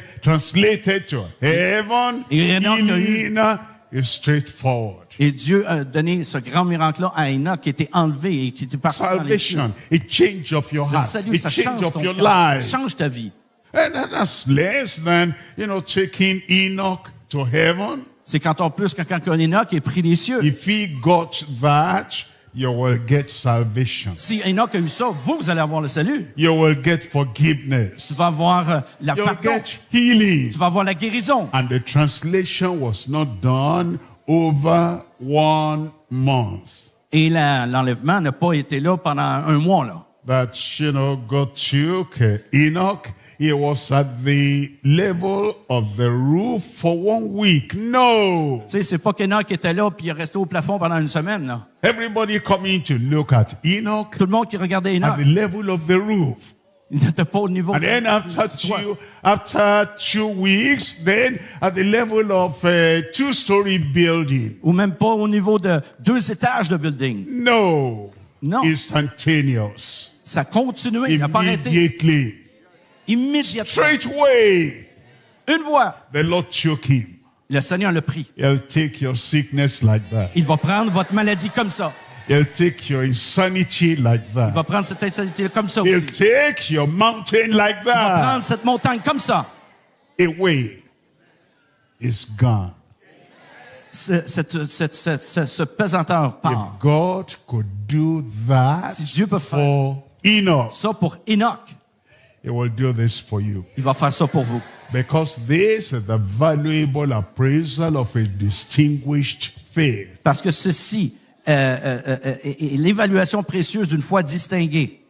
to heaven, Et Enoch a eu- Enoch is straightforward. Et Dieu a donné ce grand miracle-là à Enoch qui était enlevé et qui était parti dans les cieux. Salvation, a change of your Le heart, salut, a ça change change of ton your cœur, life. change ta vie. And that's less than, taking Enoch to heaven. C'est quand on plus que quand Enoch est pris des cieux. If he got that, you will get salvation. Si Enoch a eu ça, vous allez avoir le salut. You will get forgiveness. Tu vas avoir la You'll pardon. get healing. Tu vas avoir la guérison. And the translation was not done over 1 month. Et l'enlèvement n'a pas été là pendant un mois, là. That, God took Enoch. He was at the level of the roof for 1 week. No. Tu sais, c'est pas qu'Enoch était là puis il est resté au plafond pendant une semaine, là. Everybody coming to look at Enoch Tout le monde qui regardait at Enoch, the level of the roof. il n'était pas au niveau And then after 2 weeks, then at the level of a 2-story building. ou même pas au niveau de 2 étages de building. No. Non. Instantaneous. Ça a continué, il n'a pas arrêté. Immediately. Immédiatement. Straightway. Une voix. The Lord took him. Le Seigneur l'a pris. He'll take your sickness like that. Il va prendre votre maladie comme ça. He'll take your insanity like Il va that. prendre cette insanité comme ça He'll aussi. take your mountain like Il va that. prendre cette montagne comme ça. Away. It's gone. Ce pesanteur part. If God could do that Si Dieu peut faire for Enoch, ça pour Enoch, He will do this for you. il va faire ça pour vous. Because this is the valuable appraisal of a distinguished faith. Parce que ceci est l'évaluation précieuse d'une foi distinguée.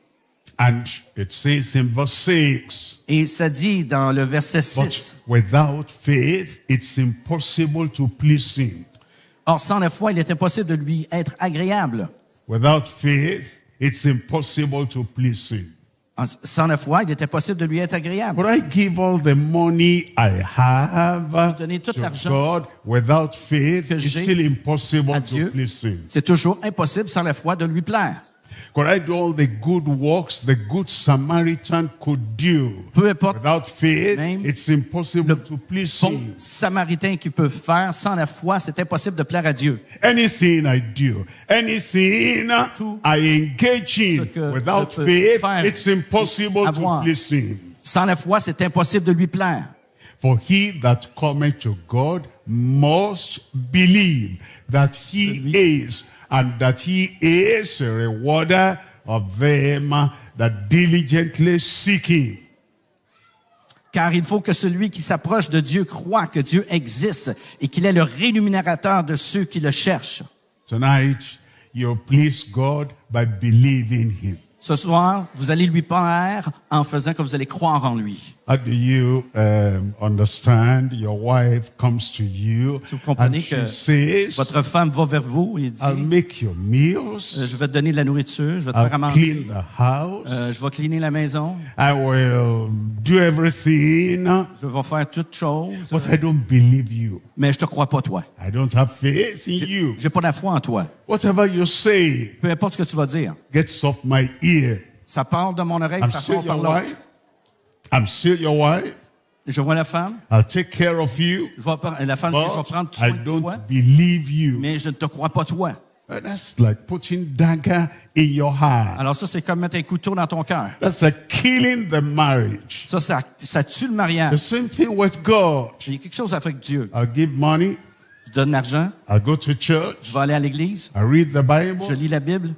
And it says in verse 6, Et ça dit dans le verset 6, but without faith, it's impossible to please Him. or sans la foi, il est impossible de lui être agréable. Without faith, it's impossible to please Him. Sans la foi, il est impossible de lui être agréable. Would I give all the money I have Donner tout to l'argent God without faith? que It's j'ai still impossible à to Dieu. please Him. C'est toujours impossible sans la foi de lui plaire. Could I do all the good works the good Samaritan could do? Peu importe Without faith, même it's impossible le to please bon Him. samaritain qui peut faire sans la foi, c'est impossible de plaire à Dieu. Anything I do, anything Tout I engage in, ce que without je peux faith, faire, it's impossible avoir. to please Him. Sans la foi, c'est impossible de lui plaire. For he that cometh to God must believe that He is, and that He is a rewarder of them that diligently seek Him. Car il faut que celui qui s'approche de Dieu croit que Dieu existe et qu'il est le rémunérateur de ceux qui le cherchent. Tonight, you please God by believing Him. Ce soir, vous allez lui plaire en faisant que vous allez croire en lui. How do you understand? Your wife comes to you Si vous comprenez and que she says, votre femme va vers vous et dit, I'll make your meals, je vais te donner de la nourriture, je vais te faire à I'll manger, clean the house, je vais cleaner la maison, I will do everything, je vais faire toutes choses, but I don't believe you. mais je te crois pas toi. I don't have faith in you. J'ai pas la foi en toi. Whatever you say Peu importe ce que tu vas dire. gets off my ear. Ça part de mon oreille, I'm ça still sort par your l'autre. wife. I'm still your wife. Je vois la femme, I'll take care of you, la femme dit, je vais but prendre I soin de toi, don't believe you. mais je ne te crois pas toi. That's like putting dagger in your heart. Alors ça, c'est comme mettre un couteau dans ton cœur. That's like killing the marriage. Ça tue le The mariage. same thing with God. Il y a quelque chose à faire avec Dieu. I'll give money. Je donne l'argent, I'll go to church. je vais aller à l'église, I read the je Bible. lis la Bible,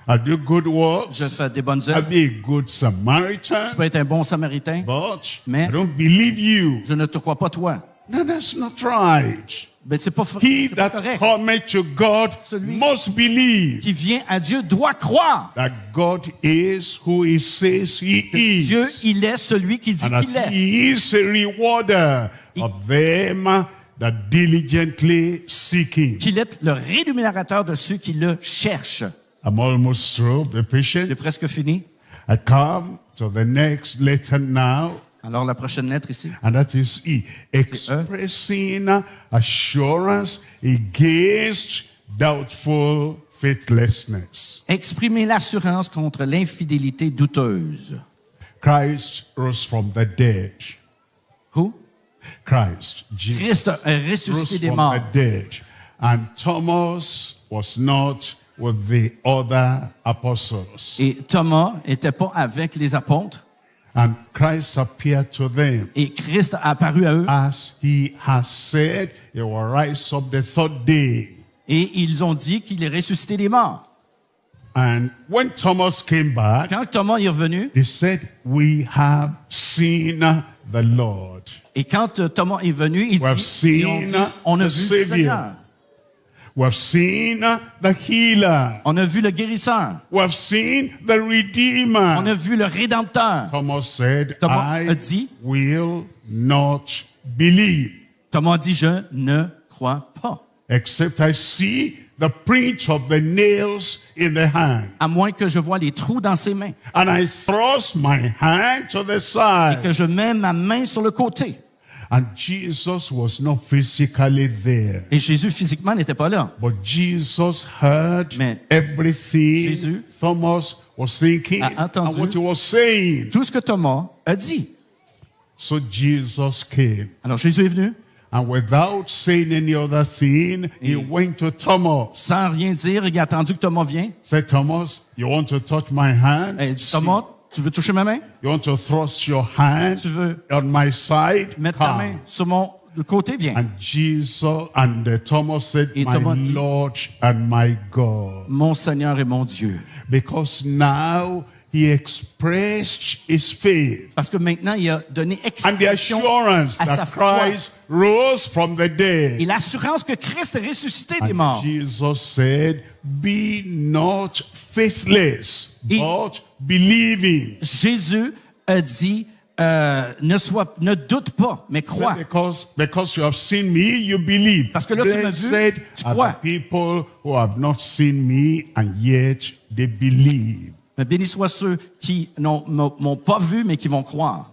I do good works. je fais des bonnes I'll œuvres, be a good Samaritan. je peux être un bon samaritain, But Mais- I don't believe you. je ne te crois pas toi. No, that's not right. Ben, c'est pas, He c'est pas that correct. cometh to God Celui- must believe Qui vient à Dieu doit croire. that God is who he says he is. Dieu, il est celui qui dit And that qu'il est. he is a rewarder of them that diligently seek him. Qu'il est le rémunérateur de ceux qui le cherchent. I'm almost through. Be patient. J'ai presque fini. I come to the next letter now, Alors, la prochaine lettre ici. and that is E. Expressing assurance against doubtful faithlessness. Exprimer l'assurance contre l'infidélité douteuse. Christ rose from the dead. Who? Christ, Jesus, Christ a rose ressuscité des from morts. the dead. And Thomas was not with the other apostles. Et Thomas n'était pas avec les apôtres. And Christ appeared to them. Et Christ a apparu à eux. As he has said, he will rise up the third day. Et ils ont dit qu'il est ressuscité des morts. And when Thomas came back, Quand Thomas est revenu, he said, we have seen the Lord. et quand Thomas est venu, ils We have ils ont dit, seen on a the vu le Savior. Seigneur. We have seen the healer. On a vu le guérisseur. We have seen the On redeemer. a vu le rédempteur. Thomas said, Thomas I a dit- will not believe Thomas dit, je ne crois pas. except I see the print of the nails in the hand. À moins que je vois les trous dans ses mains. And I thrust my hand to the side. Que je mets ma main sur le côté. And Jesus was not physically there. Et Jésus physiquement n'était pas là. But Jesus heard Mais everything Jésus Thomas was thinking a entendu and what he was saying. tout ce que Thomas a dit. So Jesus came. Alors Jésus est venu, And without saying any other thing, he went to Thomas. sans rien dire, il a attendu que Thomas vienne. Said, Thomas, you want to touch my hand? Et il dit, See. Thomas, tu veux toucher ma main? You want to thrust your hand Tu veux on my side? mettre ta Come. main sur mon le côté? Viens. And Jesus and Thomas said, Et my Thomas dit- Lord and my God. Mon Seigneur et mon Dieu. Because now he expressed his faith Parce que maintenant, il a donné and the expression assurance à sa that foi. Christ rose from the Et dead. l'assurance que Christ est ressuscité des And morts. Jesus said, be not faithless, Et- but believing. Jésus a dit, ne doute pas, mais crois. Because you have seen me, you believe. Parce que là, tu m'as vu, Blessed tu are crois. the people who have not seen me and yet they believe. Mais béni soient ceux qui m'ont pas vu, mais qui vont croire.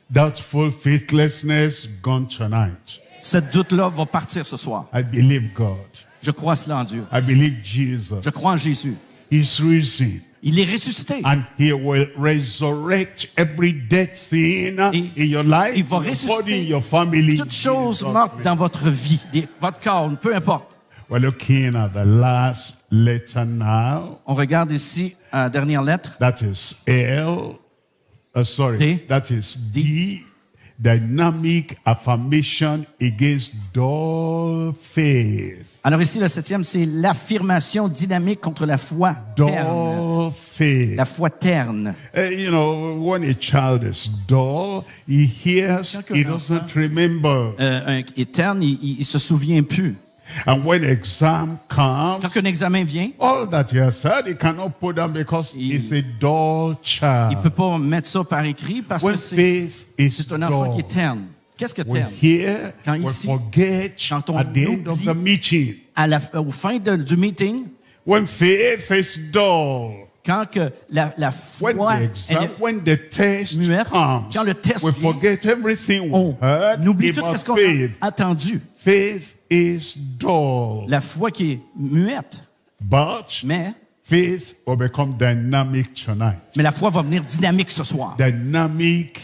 Doubtful faithlessness gone tonight. Cette doute-là va partir ce soir. I believe God. Je crois cela en Dieu. I believe Jesus. Je crois en Jésus. He's risen. Il est ressuscité. And he will resurrect every dead thing Et in your life, il va your body, ressusciter your family. Toutes choses Jesus' mortes name. dans votre vie, votre corps, peu importe. We're looking at the last letter now. On regarde ici la dernière lettre. That is L. Sorry. D. That is D. Dynamic affirmation against dull faith. Alors ici, le 7e, c'est l'affirmation dynamique contre la foi terne. Dull faith. La foi terne. You know, when a child is dull, he hears, Quand he un enfant- doesn't remember. Et terne, il se souvient plus. And when exam comes, Quand un examen vient, all that he has said, he cannot put down because he's a dull il peut child. pas mettre ça par écrit parce When que c'est faith is un enfant qui est dull, terne. Qu'est-ce que we terne? hear, Quand we ici, forget quand on at the end of oublie- the meeting. Au fin du meeting, When faith is dull, quand que la foi when the elle exam, est when the test muette, comes, quand le test we vient, forget everything we on heard oublie tout about ce qu'on faith. a entendu. Faith is dull, La foi qui est muette, but mais faith will become dynamic tonight. la foi va venir dynamique ce soir. Dynamic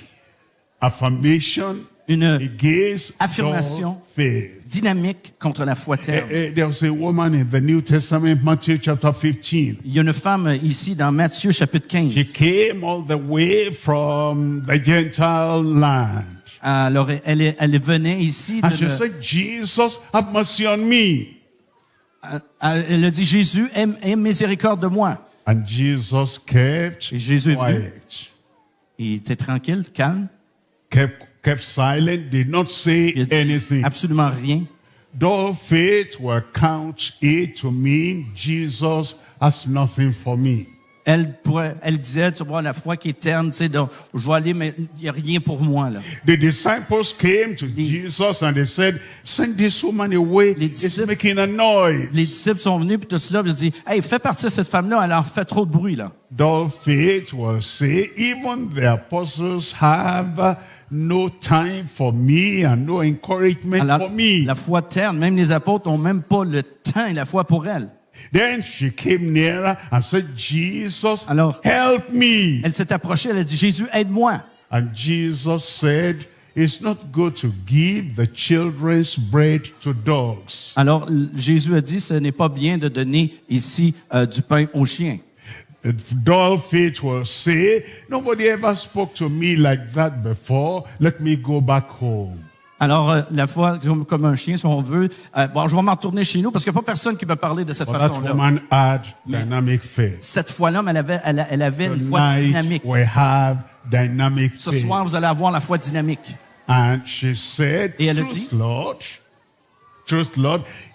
affirmation Une against affirmation. dull faith. dynamique contre la foi terne. There was a woman in the New Testament, Matthew chapter 15. Il y a une femme ici dans Matthieu chapitre 15. She came all the way from the Gentile land. Alors, elle venait ici. And she said, Jesus, have mercy on me. Elle a dit, Jésus, aie miséricorde de moi. And Jesus kept Et Jésus est venu. quiet, Il était tranquille, calme. kept silent, did not say Il a dit anything. absolument rien. dull faith will count it to mean Jesus has nothing for me. Elle disait, tu vois, la foi qui est terne, tu sais, donc, je vais aller, mais il n'y a rien pour moi, là. The disciples came to Jesus and they said, send this woman away, Les it's disciples- making a noise. Les disciples sont venus, puis tout cela, puis ils ont dit, hey, fais partir cette femme-là, elle en fait trop de bruit, là. Dull faith will say, even the apostles have no time for me and no encouragement Alors, for me. la foi terne, même les apôtres n'ont même pas le temps et la foi pour elle. Then she came nearer and said, Jesus, Alors- help me. Elle s'est approchée, elle a dit, Jésus, aide-moi. And Jesus said, it's not good to give the children's bread to dogs. Alors, Jésus a dit, ce n'est pas bien de donner ici du pain aux chiens. Dull faith will say, nobody ever spoke to me like that before. Let me go back home. Alors, la foi, comme un chien, si on veut, bon, je vais m'en retourner chez nous parce qu'il n'y a pas personne qui peut parler de cette But that façon-là. woman had dynamic faith. Cette foi-là, elle avait une foi Tonight dynamique. we have dynamic Ce faith. soir, vous allez avoir la foi dynamique. And she said, Et elle a truth, dit- Lord,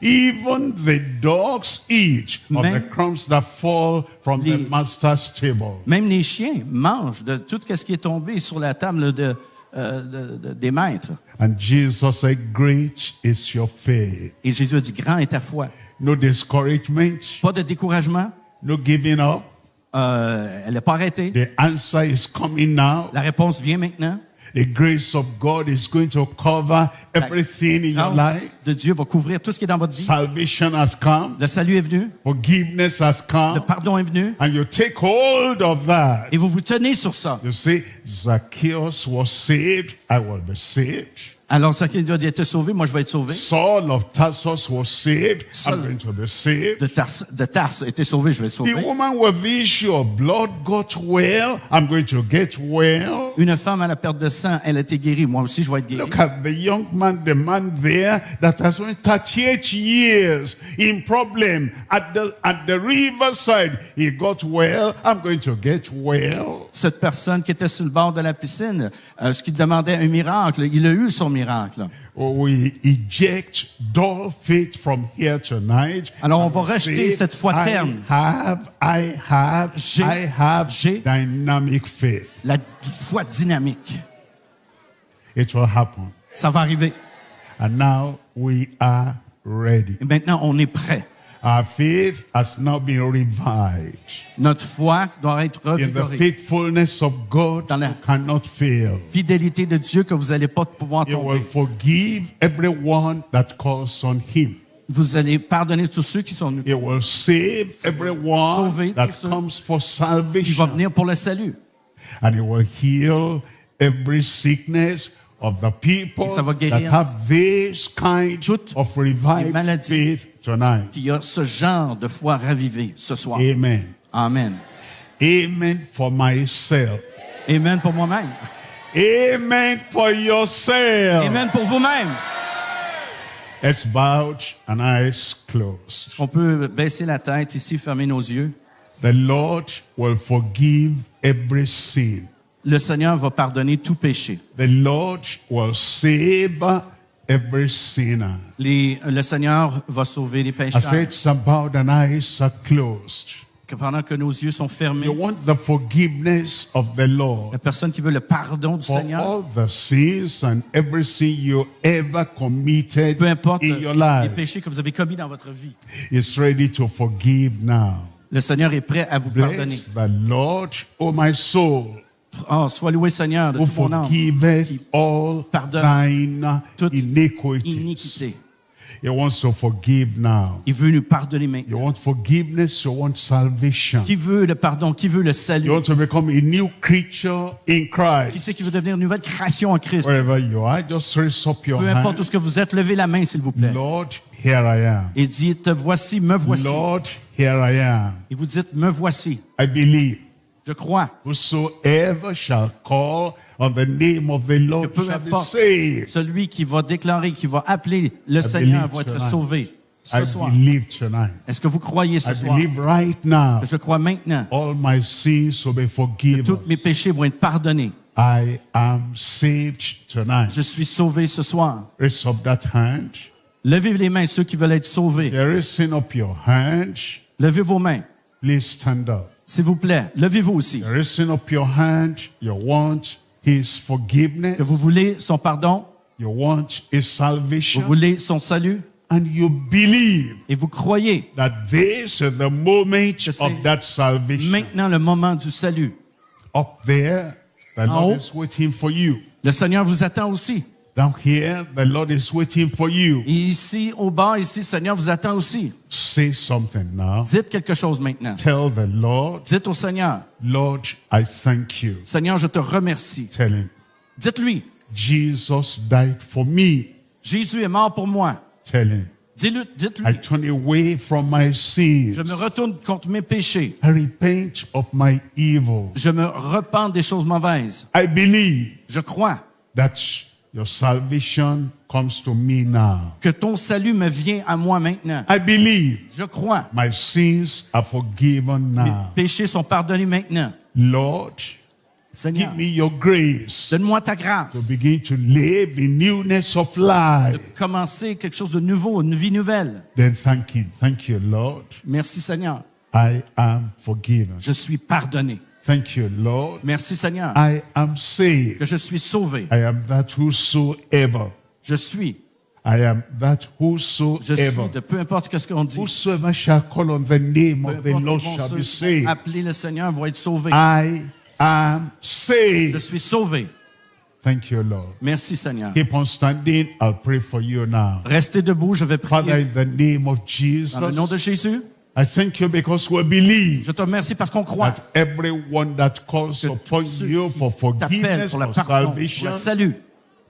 even the dogs eat of Même- the crumbs that fall from the Les- master's table. Même les chiens mangent de tout ce qui est tombé sur la table des maîtres. And Jesus said, great is your faith. Et Jésus a dit, grand est ta foi. No discouragement, Pas de découragement. no giving up. Elle n'a pas arrêté. The answer is coming now. La réponse vient maintenant. The grace of God is going to cover everything in your La grâce life. de Dieu va couvrir tout ce qui est dans votre vie. Salvation has come. Le salut est venu. Forgiveness has Le come. pardon est venu. And you take hold of that. Et vous vous tenez sur ça. You say, Zacchaeus was saved, I will be saved. Alors, ça qui doit être sauvé, moi je vais être sauvé. Saul of Tarsus was saved, Saul- I'm going to be saved. De Tarse a été sauvé, je vais être sauvé. The woman with the issue of blood got well, I'm going to get well. Une femme à la perte de sang, elle a été guérie. Moi aussi, je vais être guéri. Look at the young man, the man there that has been 38 years in problem at the riverside. He got well, I'm going to get well. Cette personne qui était sur le bord de la piscine, ce qui demandait un miracle, il a eu son miracle. We eject dull faith from here tonight. Alors, on And va we rejeter say, cette foi terne. I have J'ai dynamic faith. la foi dynamique. It will happen. Ça va arriver. And now we are ready. Et maintenant, on est prêt. Our faith has now been revived. Notre foi doit être In the revigorée. faithfulness of God, Dans la- you cannot fail. Fidélité de Dieu que vous n'allez pas pouvoir He will tomber. forgive everyone that calls on Him. Vous allez pardonner tous ceux qui sont venus. He will save everyone Sauver that tous ceux comes for Il va salvation. venir pour le salut. And He will heal every sickness of the people Et ça va that guérir have this kind toutes of les revived maladies. faith tonight. Qu'il y a ce genre de foi ravivée ce soir. Amen. Amen. Amen for myself. Amen pour moi-même. Amen for yourself. Amen pour vous-même. Heads bowed and eyes closed. Est-ce qu'on peut baisser la tête ici, fermer nos yeux? The Lord will forgive every sin. Le Seigneur va pardonner tout péché. The Lord will save every sinner. Le Seigneur va sauver les As pécheurs. heads are bowed and eyes are closed. Que pendant que nos yeux sont fermés, You want the forgiveness of the Lord la personne qui veut le pardon du for Seigneur, all the sins and every sin you ever committed peu importe in your les life péchés que vous avez commis dans votre vie, is ready to forgive now. le Seigneur est prêt à vous pardonner. Bless the Lord, O my soul, Oh, sois loué Seigneur de who tout mon âme. forgiveth all pardonne thine toute iniquities. iniquité. He wants to forgive now. Il veut nous pardonner You maintenant. want forgiveness, you want salvation. Qui veut le pardon? Qui veut le salut? You want to become a new creature in Qui Christ. c'est qui veut devenir une nouvelle création en Christ? Wherever you are, just raise up your Peu importe où hand. ce que vous êtes, levez la main s'il vous plaît. Lord, here I am. Et dites, voici, me voici. Lord, here I am. Et vous dites, me voici. I believe Je crois whosoever shall call on the name of the que Lord peu shall be importe, saved. celui qui va déclarer, qui va appeler le Seigneur va être tonight. sauvé ce I soir. believe tonight. Est-ce que vous croyez ce I soir? believe right now. Je crois maintenant. All my sins will be forgiven. Tous mes péchés vont être pardonnés. I am saved tonight. Je suis sauvé ce soir. Raise up that hand. Levez les mains, ceux qui veulent être sauvés. There is sin up your hand. Levez vos mains, Please stand up. s'il vous plaît. Levez-vous aussi. There is sin up your hand. You want His forgiveness. Que vous voulez son pardon, You want His vous salvation. voulez son salut, And you believe et vous croyez that this is the moment c'est of that salvation. maintenant le moment du salut. Up there, the Lord haut. is waiting for you. Le Seigneur vous attend aussi. Down here, the Lord is waiting for you. Et ici, au bas, ici, le Seigneur vous attend aussi. Say something now. Dites quelque chose maintenant. Tell the Lord, Dites au Seigneur, Lord, I thank you. Seigneur, je te remercie. Tell Him, Dites-lui, Jesus died for me. Jésus est mort pour moi. Tell Him, I Dites-lui, turn away from my sins. je me retourne contre mes péchés. I repent of my evil. Je me repens des choses mauvaises. I believe Je crois that your salvation comes to me now. que ton salut me vient à moi maintenant. I believe Je crois. my sins are forgiven Mes now. péchés sont pardonnés maintenant. Lord, Seigneur, give me your grace donne-moi ta to grâce begin to live in newness of de life. commencer quelque chose de nouveau, une vie nouvelle. Then thank Him. Thank you, Lord. Merci Seigneur, I am forgiven. je suis pardonné. Thank you, Lord. Merci Seigneur, I am saved. que je suis sauvé. I am that whosoever. Je suis I am that Je suis whosoever. de peu importe ce qu'on dit. Whosoever shall call on the name Peu of the importe Lord qui vont shall be ceux saved. qui vont appeler le Seigneur vont être sauvés. I am Je saved. suis sauvé. Thank you, Lord. Merci Seigneur. Keep on standing. I'll pray for you now. Restez debout, je vais Father, prier. in the name of Dans le nom de Jesus, Jésus, I thank you because we believe je te remercie parce qu'on croit. that everyone that calls Que upon tous ceux you for qui t'appellent forgiveness, pour le for pardon, pour salvation, le salut,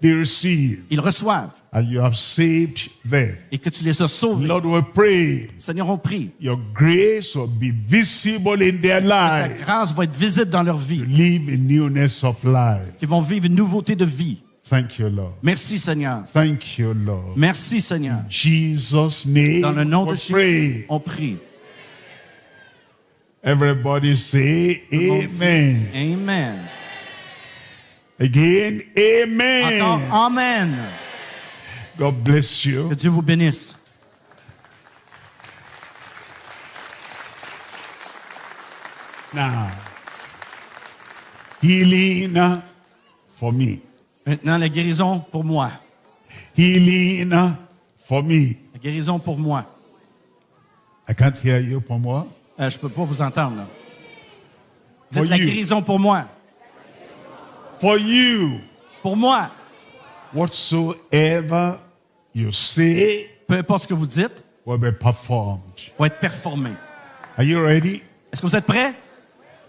they receive, ils reçoivent and you have saved them. et que tu les as sauvés. Lord, we pray Seigneur, on prie. your grace will be visible in their Ta lives, grâce va être visible dans leur to vie, live in newness of life. qu'ils vont vivre une nouveauté de vie. Thank you, Lord. Merci Seigneur. Thank you, Lord. Merci Seigneur. Jesus' name, Dans le nom de we Jésus, pray. on prie. Everybody say Tout le monde dit amen. Amen. Again, amen. Encore, Amen. God bless Que you. Dieu vous bénisse. Now, healing for me. Maintenant, la guérison pour moi. Healing for me. La guérison pour moi. I can't hear you pour moi. Je ne peux pas vous entendre. Là. Dites For la you. guérison pour moi. For you, Pour moi. whatsoever you say Peu importe ce que vous dites, will be performed. va être performé. Are you ready? Est-ce que vous êtes prêts?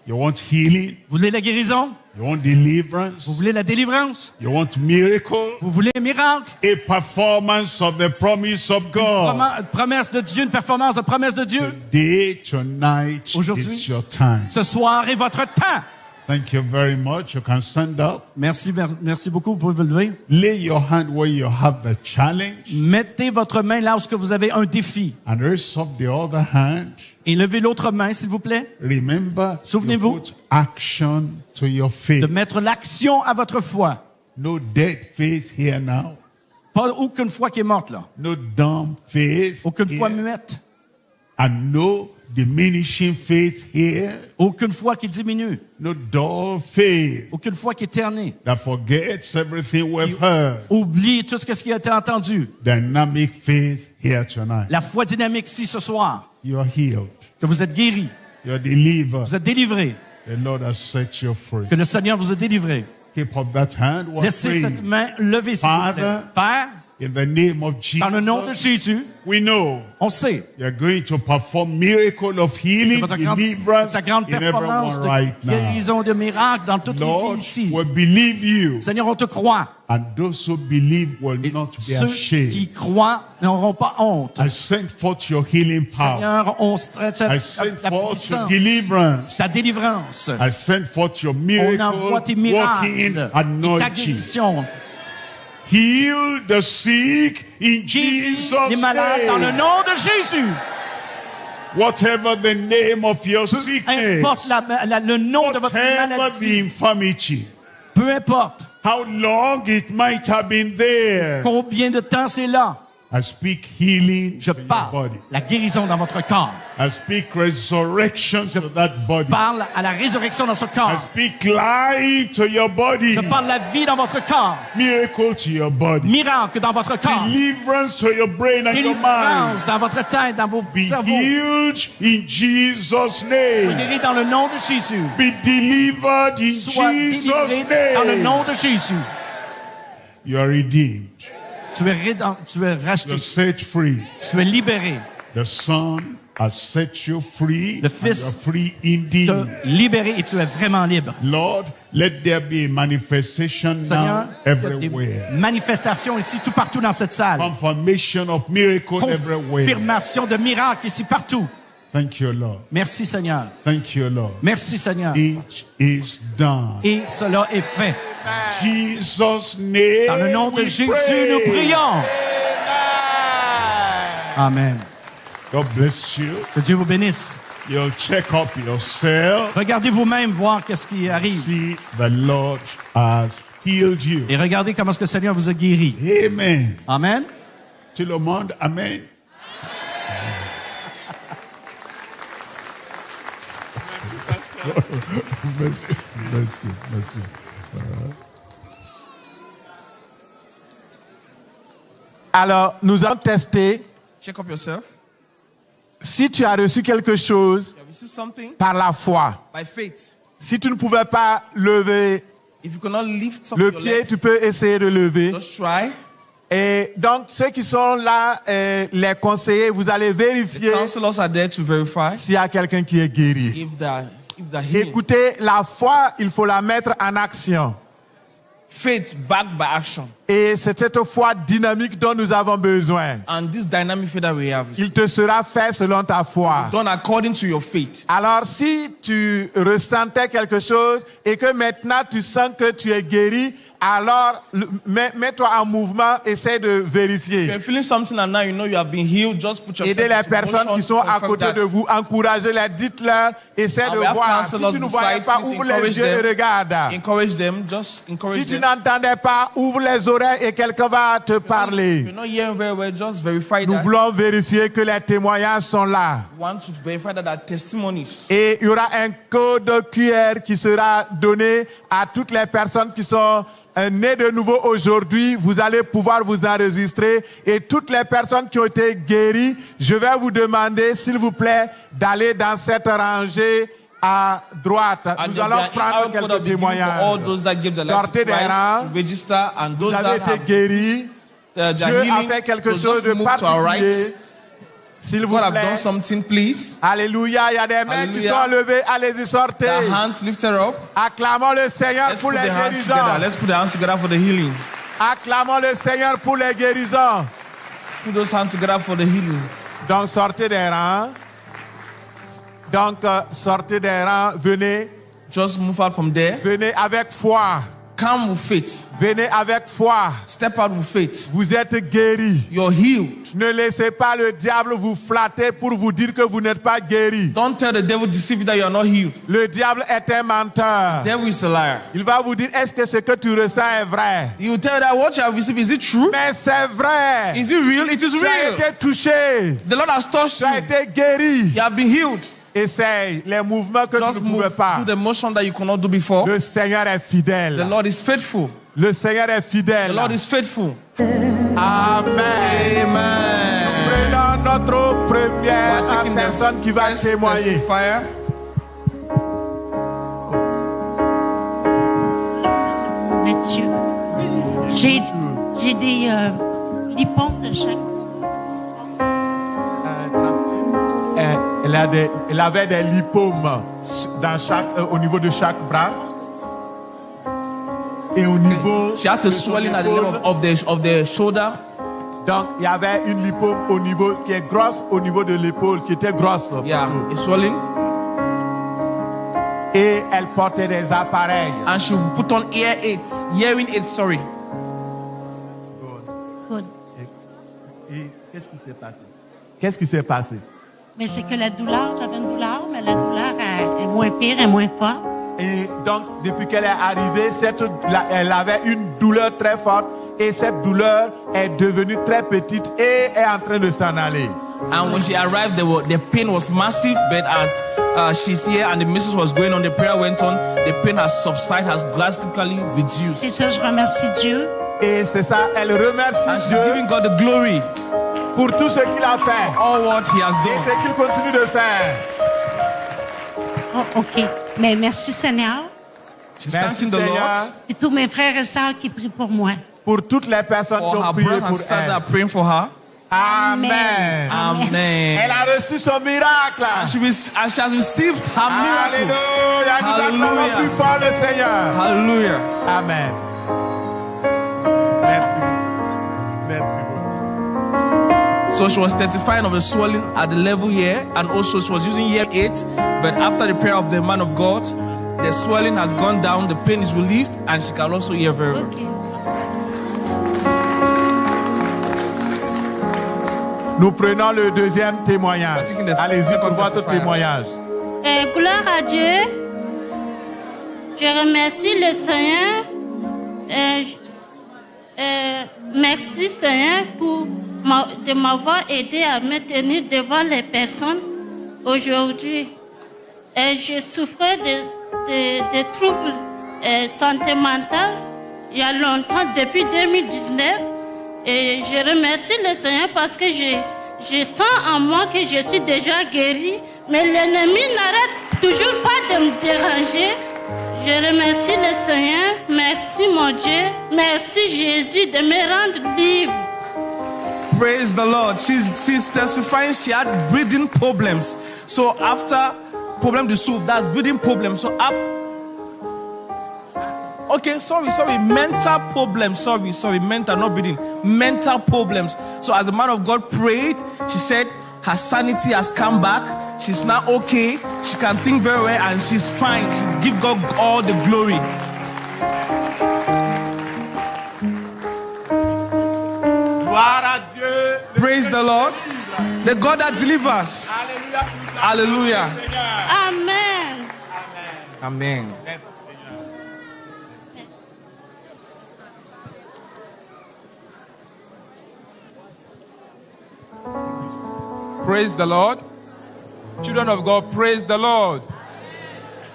You want healing? Vous voulez la guérison? You want Vous deliverance? voulez la délivrance? You want miracle? Vous voulez un miracle? A performance of the promise of God. Promesse de Dieu, une performance de promesse de Dieu. Today, tonight, Aujourd'hui. it's your time. Ce soir est votre temps. Thank you very much. You can stand up. Merci beaucoup. Vous pouvez vous lever. Lay your hand where you have the challenge Mettez votre main là où vous avez un défi. and raise up the other hand. Et levez l'autre main, s'il vous plaît. Remember, you Souvenez-vous put action to your faith. de mettre l'action à votre foi. No dead faith here now. Pas aucune foi qui est morte là. No dumb faith Aucune foi here. muette. And no diminishing faith here. Aucune foi qui diminue. No dull faith Aucune foi qui est ternée. that forgets everything we've heard. Oublie tout ce qui a été entendu. Dynamic faith here tonight. La foi dynamique ici ce soir. You are healed. Que vous êtes guéri. You are delivered. Vous êtes délivré. The Lord has set you free. Que le Seigneur vous a délivré. Keep up that hand. We're Laissez praying. cette main levée, s'il vous plaît. Father, Père, in the name of dans le nom de Jesus, Jésus, we know on sait you're going to perform miracle of healing, votre deliverance ta grande in performance everyone de right now. guérison de miracles dans toutes les Lord, vies ici. we believe you, Seigneur, on te croit. and those who believe will Et not be ceux ashamed. qui croient n'auront pas honte. I send forth your healing power. Seigneur, on stretch I send la forth your puissance, deliverance. ta délivrance. I send forth your On miracle, envoie tes walking miracles et ta anointing. guérison. Heal the sick in Guéris Jesus' les malades dans le name. nom de Jésus. Whatever the name of your sickness, Importe le nom de votre whatever the maladie. infirmity, Peu importe how long it might have been there, combien de temps c'est là. I speak healing Je to your parle body. la guérison dans votre corps. I speak resurrection to that body. Parle à la résurrection dans ce I corps. speak life to your body. Je parle la vie dans votre corps. Miracle to your body. Miracle dans votre corps. Deliverance to your brain and your mind. Délivrance dans votre tête, dans vos Be cerveaux. healed in Jesus' Soyez name. guéris dans le nom de Jésus. Be delivered in Sois Jesus' délivré dans le name. nom de Jésus. You are redeemed. Tu es racheté. You're set free. Tu es libéré. The Son has set you free. Le And Fils you're free indeed. Te libéré et tu es vraiment libre. Lord, let there be a manifestation Seigneur, now il y a des everywhere. manifestations ici, tout partout dans cette salle. Confirmation of miracles everywhere. Confirmation de miracles ici, partout. Thank you, Lord. Merci Seigneur. Thank you, Lord. Merci Seigneur. It is done. Et cela est fait. Jesus' name. Dans le nom de we Jésus, pray. nous prions. Amen. God bless you. Que Dieu vous bénisse. You'll check up yourself. Regardez vous-même voir qu'est-ce qui arrive. See the Lord has healed you. Et regardez comment est-ce que le Seigneur vous a guéri. Amen. Amen. Tout le monde, amen. Merci. Alors, nous allons tester Check up yourself. si tu as reçu quelque chose You have received something par la foi. by faith. Si tu ne pouvais pas lever If you cannot lift something le your pied, leg, tu peux essayer de lever. just try. Et donc, ceux qui sont là, les conseillers, vous allez vérifier Counselors are there to verify s'il y a quelqu'un qui est guéri. if the healing. Écoutez, la foi, il faut la mettre en action. Faith backed by action. Et c'est cette foi dynamique dont nous avons besoin. And this dynamic faith that we have is Il te sera fait selon ta foi. done according to your faith. Alors, si tu ressentais quelque chose et que maintenant tu sens que tu es guéri, alors mets-toi en mouvement, essaie de If vérifier. you're feeling something and now you know you have been healed, just put yourself Aidez les into personnes motion qui to sont à confirm côté that. de vous, encouragez-les, dites-leur, essaie And de we have voir. Si counselors tu ne voyais beside, pas, please ouvre les encourage yeux et them. regarde. Encourage them, just encourage Si tu them. n'entendais pas, ouvre les oreilles et quelqu'un va te If parler. you're not hearing very well, just verify Nous that. voulons vérifier que les témoignages sont là. Want to verify that our testimonies. Et il y aura un code QR qui sera donné à toutes les personnes qui sont nées de nouveau aujourd'hui. Vous allez pouvoir vous enregistrer. Et toutes les personnes qui ont été guéries, je vais vous demander, s'il vous plaît, d'aller dans cette rangée à droite. And Nous there'll allons be an prendre hour code quelques of the giving for all témoignages. those that give their life to Sortez des Christ, rangs. to register, and Vous those that avez été have guéris. their Dieu a healing, fait quelque those chose just de move to our particulier. right. S'il vous God have plaît. done something, please. Alléluia. Il y a des mains qui Alléluia. sont levées. Allez-y, sortez. The hands lifted up. Acclamons le Seigneur Let's pour put les the hands guérisons. together. Let's put the hands together for the healing. Acclamons le Seigneur pour les guérisons. Put those hands together for the healing. Donc, sortez des rangs. Donc, sortez des rangs. Venez. Just move out from there. Venez avec foi. Come with faith. Venez avec foi. Step out with faith. Vous êtes guéris. You're healed. Ne laissez pas le diable vous flatter pour vous dire que vous n'êtes pas guéri. Don't tell the devil, deceive you that you're not healed. Le diable est un menteur. The devil is a liar. Il va vous dire, est-ce que ce que tu ressens est vrai? He will tell you that what you have received, is it true? Mais c'est vrai. Is it real? It is Tu as real. été touché. The Lord has touched Tu as you. été guéri. You have been healed. Essaye les mouvements que Just tu ne pouvais move, pas. do the motion that you cannot do before. Le Seigneur est The fidèle. Lord is faithful. Le Seigneur est The fidèle. Lord is faithful. Amen. Amen. Prenons notre We première are taking the personne qui va first témoigner. testifier. Mathieu. J'ai des lipomes de chaque. Elle avait des lipomes dans au niveau de chaque bras. Et au niveau She had de a son swelling at the épaule. level of the shoulder. Donc, il y avait une lipome au niveau qui est grosse au niveau de l'épaule, qui était grosse. Yeah, plutôt. a swelling. Et elle portait des appareils. And she put on hearing aids, sorry. Good. Et qu'est-ce qui s'est passé? Qu'est-ce qui s'est passé? Mais c'est que la douleur, j'avais une douleur, mais la douleur est moins pire, est moins forte. Et donc, depuis qu'elle est arrivée, elle avait une douleur très forte et cette douleur est devenue très petite et est en train de s'en aller. And when she arrived, the pain was massive, but as she's here and the message was going on, the prayer went on, the pain has subsided, has drastically reduced. C'est ça, je remercie Dieu. Et c'est ça, elle remercie And she's Dieu giving God the glory pour tout ce qu'il a fait for all what He has et done. ce qu'il continue de faire. Oh, OK. Mais merci Seigneur. She's Merci thanking the Lord Seigneur Et tous mes frères et sœurs qui prient pour moi. pour toutes les personnes for qui ont her prié brothers and pour sisters that are elle. praying for her. Amen. Amen. Elle a reçu son miracle. And she has received her miracle. Alléluia. Nous acclamons Hallelujah. plus fort le Seigneur. Hallelujah. Amen. Merci. Merci beaucoup. So she was testifying of the swelling at the level here, and also she was using ear 8. But after the prayer of the man of God, the swelling has gone down, the pain is relieved, and she can also hear very well. OK. Nous prenons le deuxième témoignage. Allez-y pour votre témoignage. Gloire à Dieu. Je remercie le Seigneur. Merci Seigneur de m'avoir aidé à me tenir devant les personnes aujourd'hui. Je souffrais de troubles santé mentale il y a longtemps, depuis 2019. Et je remercie le Seigneur parce que je sens en moi que je suis déjà guérie, mais l'ennemi n'arrête toujours pas de me déranger. Je remercie le Seigneur. Merci mon Dieu. Merci Jésus de me rendre libre. Praise the Lord. She's testifying she had breathing problems. So after problem the soup, that's breathing problems. So okay, sorry, mental problems. Sorry, mental, not breathing. Mental problems. So as the man of God prayed, she said her sanity has come back. She's now okay. She can think very well and she's fine. She give God all the glory. Gloire à Dieu. Praise the Lord. The God that delivers. Alléluia. Hallelujah. Amen. Amen. Merci, Seigneur. Praise the Lord. Children of God, praise the Lord.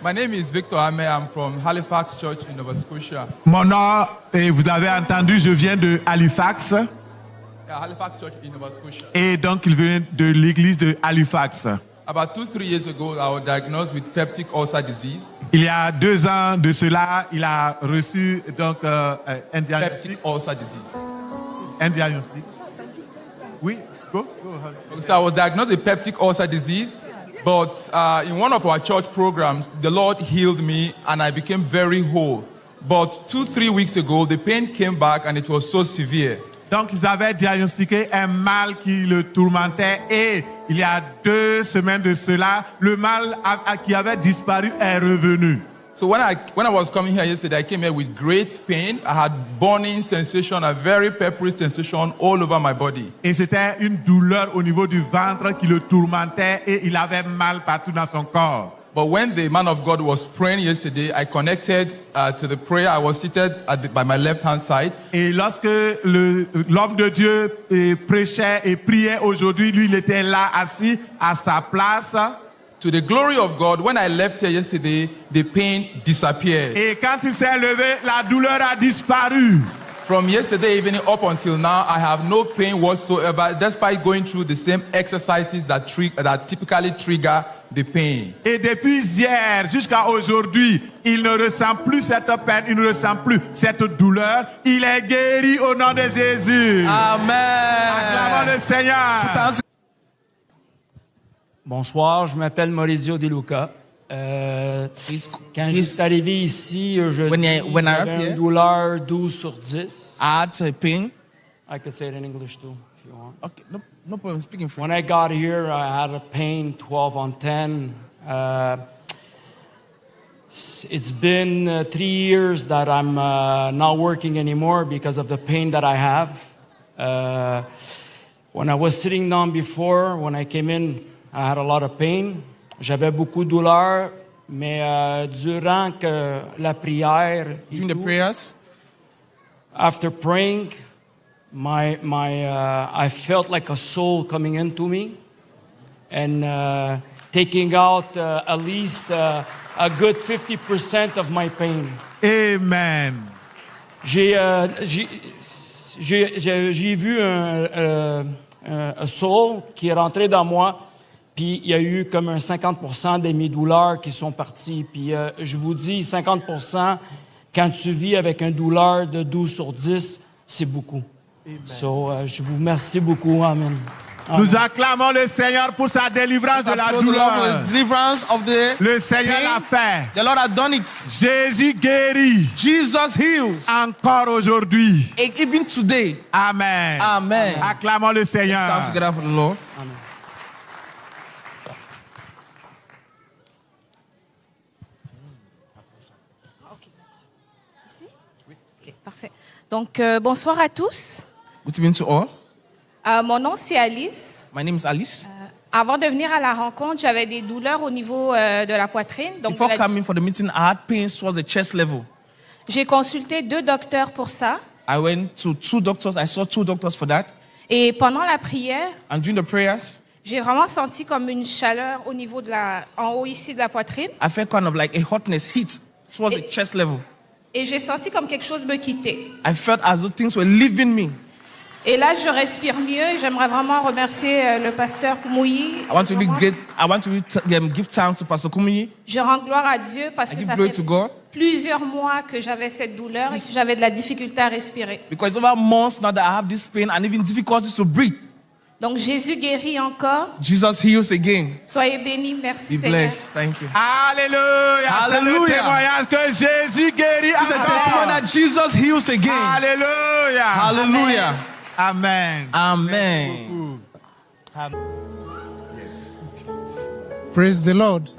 My name is Victor Ame. I'm from Halifax Church in Nova Scotia. Mon nom, et vous avez entendu, je viens de Halifax. Yeah, Halifax Church in Nova Scotia. Et donc, il vient de l'église de Halifax. About 2-3 years ago, I was diagnosed with peptic ulcer disease. Il y a 2 ans de cela, il a reçu donc un diagnostic. Peptic ulcer disease. Un diagnostic. Oui, go. So I was diagnosed with peptic ulcer disease, but in one of our church programs, the Lord healed me and I became very whole. But 2-3 weeks ago, the pain came back and it was so severe. Donc, ils avaient diagnostiqué un mal qui le tourmentait et il y a 2 semaines de cela, le mal qui avait disparu est revenu. So when I was coming here yesterday, I came here with great pain. I had burning sensation, a very peppery sensation all over my body. Et c'était une douleur au niveau du ventre qui le tourmentait et il avait mal partout dans son corps. But when the man of God was praying yesterday, I connected to the prayer. I was seated by my left-hand side. Et lorsque l'homme de Dieu prêchait et priait aujourd'hui, lui, il était là, assis à sa place. To the glory of God, when I left here yesterday, the pain disappeared. Et quand il s'est levé, la douleur a disparu. From yesterday evening up until now, I have no pain whatsoever, despite going through the same exercises that typically trigger the pain. Et depuis hier jusqu'à aujourd'hui, il ne ressent plus cette peine, il ne ressent plus cette douleur. Il est guéri au nom de Jésus. Amen. Acclamons le Seigneur. Bonsoir, je m'appelle Maurizio De Luca. Quand je suis arrivé ici, j'avais une douleur 12 sur 10. I had a pain. I could say it in English too, if you want. Okay, no problem. Speaking French. When I got here, I had a pain 12 on 10. It's been 3 years that I'm not working anymore because of the pain that I have. When I was sitting down before, when I came in, I had a lot of pain. J'avais beaucoup de douleur, mais durant que la prière, During the prayers, after praying, I felt like a soul coming into me and taking out at least a good 50% of my pain. Amen. J'ai vu un soul qui est rentré dans moi, puis il y a eu comme un 50% de mes douleurs qui sont parties. Puis je vous dis, 50%, quand tu vis avec une douleur de 12 sur 10, c'est beaucoup. So, je vous remercie beaucoup. Amen. Nous acclamons le Seigneur pour sa délivrance de la douleur. Le Seigneur l'a fait. The Lord has done it. Jésus guérit. Jesus heals. Encore aujourd'hui. And even today. Amen. Amen. Acclamons le Seigneur. Thanks together for the Lord. Amen. Okay, parfait. Donc, bonsoir à tous. Good evening to all. Mon nom, c'est Alice. My name is Alice. Avant de venir à la rencontre, j'avais des douleurs au niveau de la poitrine. Donc Before coming for the meeting, I had pains towards the chest level. J'ai consulté 2 docteurs pour ça. I went to 2 doctors. I saw 2 doctors for that. Et pendant la prière, and during the prayers, j'ai vraiment senti comme une chaleur au niveau en haut ici de la poitrine. I felt kind of like a hotness, heat towards the chest level. Et j'ai senti comme quelque chose me quitter. I felt as though things were leaving me. Et là, je respire mieux. J'aimerais vraiment remercier le pasteur Kumuyi. I want to give thanks to Pastor Kumuyi. Je rends gloire à Dieu parce que ça fait plusieurs mois que j'avais cette douleur et que j'avais de la difficulté à respirer. Because over months now that I have this pain and even difficulties to breathe. Donc Jésus guérit encore. Jesus heals again. Soyez bénis, merci Be Seigneur. blessed. Thank you. Alléluia. Hallelujah. C'est le témoignage que Jésus guérit encore. It's a testimony that Jesus heals again. Alléluia. Hallelujah. Amen. Amen. Yes. Praise the Lord.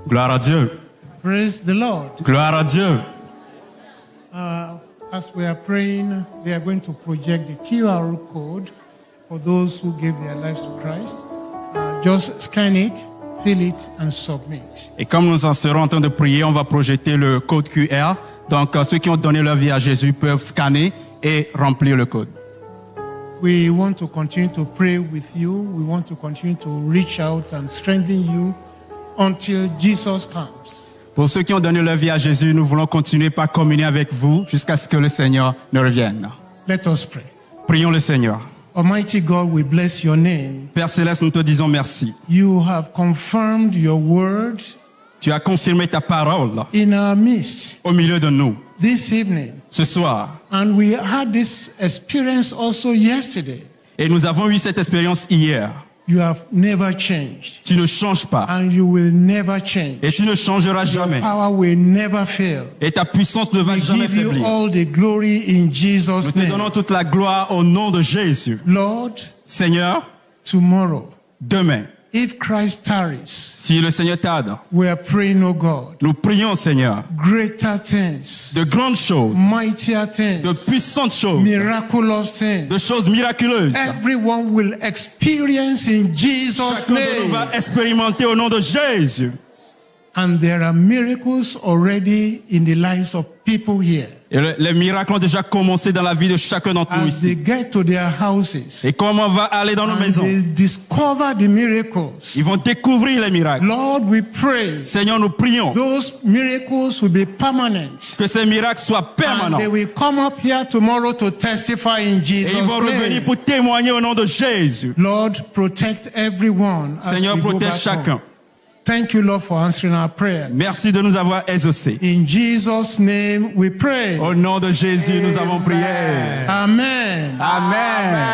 Gloire à Dieu. Praise the Lord. Gloire à Dieu. As we are praying, they are going to project the QR code for those who gave their lives to Christ. Just scan it, fill it, and submit. Et comme nous en serons en train de prier, on va projeter le code QR. Donc, ceux qui ont donné leur vie à Jésus peuvent scanner et remplir le code. We want to continue to pray with you. We want to continue to reach out and strengthen you until Jesus comes. Pour ceux qui ont donné leur vie à Jésus, nous voulons continuer par communier avec vous jusqu'à ce que le Seigneur ne revienne. Let us pray. Prions le Seigneur. Almighty God, we bless your name. Père Céleste, nous te disons merci. You have confirmed your word. Tu as confirmé ta parole in our midst. Au milieu de nous. This evening. Ce soir. And we had this experience also yesterday. Et nous avons eu cette expérience hier. You have never changed. Tu ne changes pas. And you will never change. Et tu ne changeras jamais. Your power will never fail. Et ta puissance ne va jamais faiblir. We give you all the glory in Jesus' name. Nous te donnons toute la gloire au nom de Jésus. Lord, Seigneur, tomorrow, demain, if Christ tarries, si le Seigneur tarde, we are praying, oh God, nous prions, Seigneur, greater things, de grandes choses, mightier things, de puissantes choses, miraculous things, de choses miraculeuses. Everyone will experience in Jesus' Chacun name. de nous va expérimenter au nom de Jésus. And there are miracles already in the lives of people here. Et les miracles ont déjà commencé dans la vie de chacun d'entre nous As ici. they get to their houses, et comme on va aller dans nos maisons, they discover the miracles. Ils vont découvrir les miracles. Lord, we pray. Seigneur, nous prions. Those miracles will be permanent. Que ces miracles soient permanents. And they will come up here tomorrow to testify in Jesus' et ils vont revenir pour témoigner au nom de Jésus. Lord, protect everyone. Seigneur, protège chacun. Thank you, Lord, for answering our prayers. Merci de nous avoir exaucés. In Jesus' name we pray. Au nom de Jésus, nous avons prié. Amen. Amen.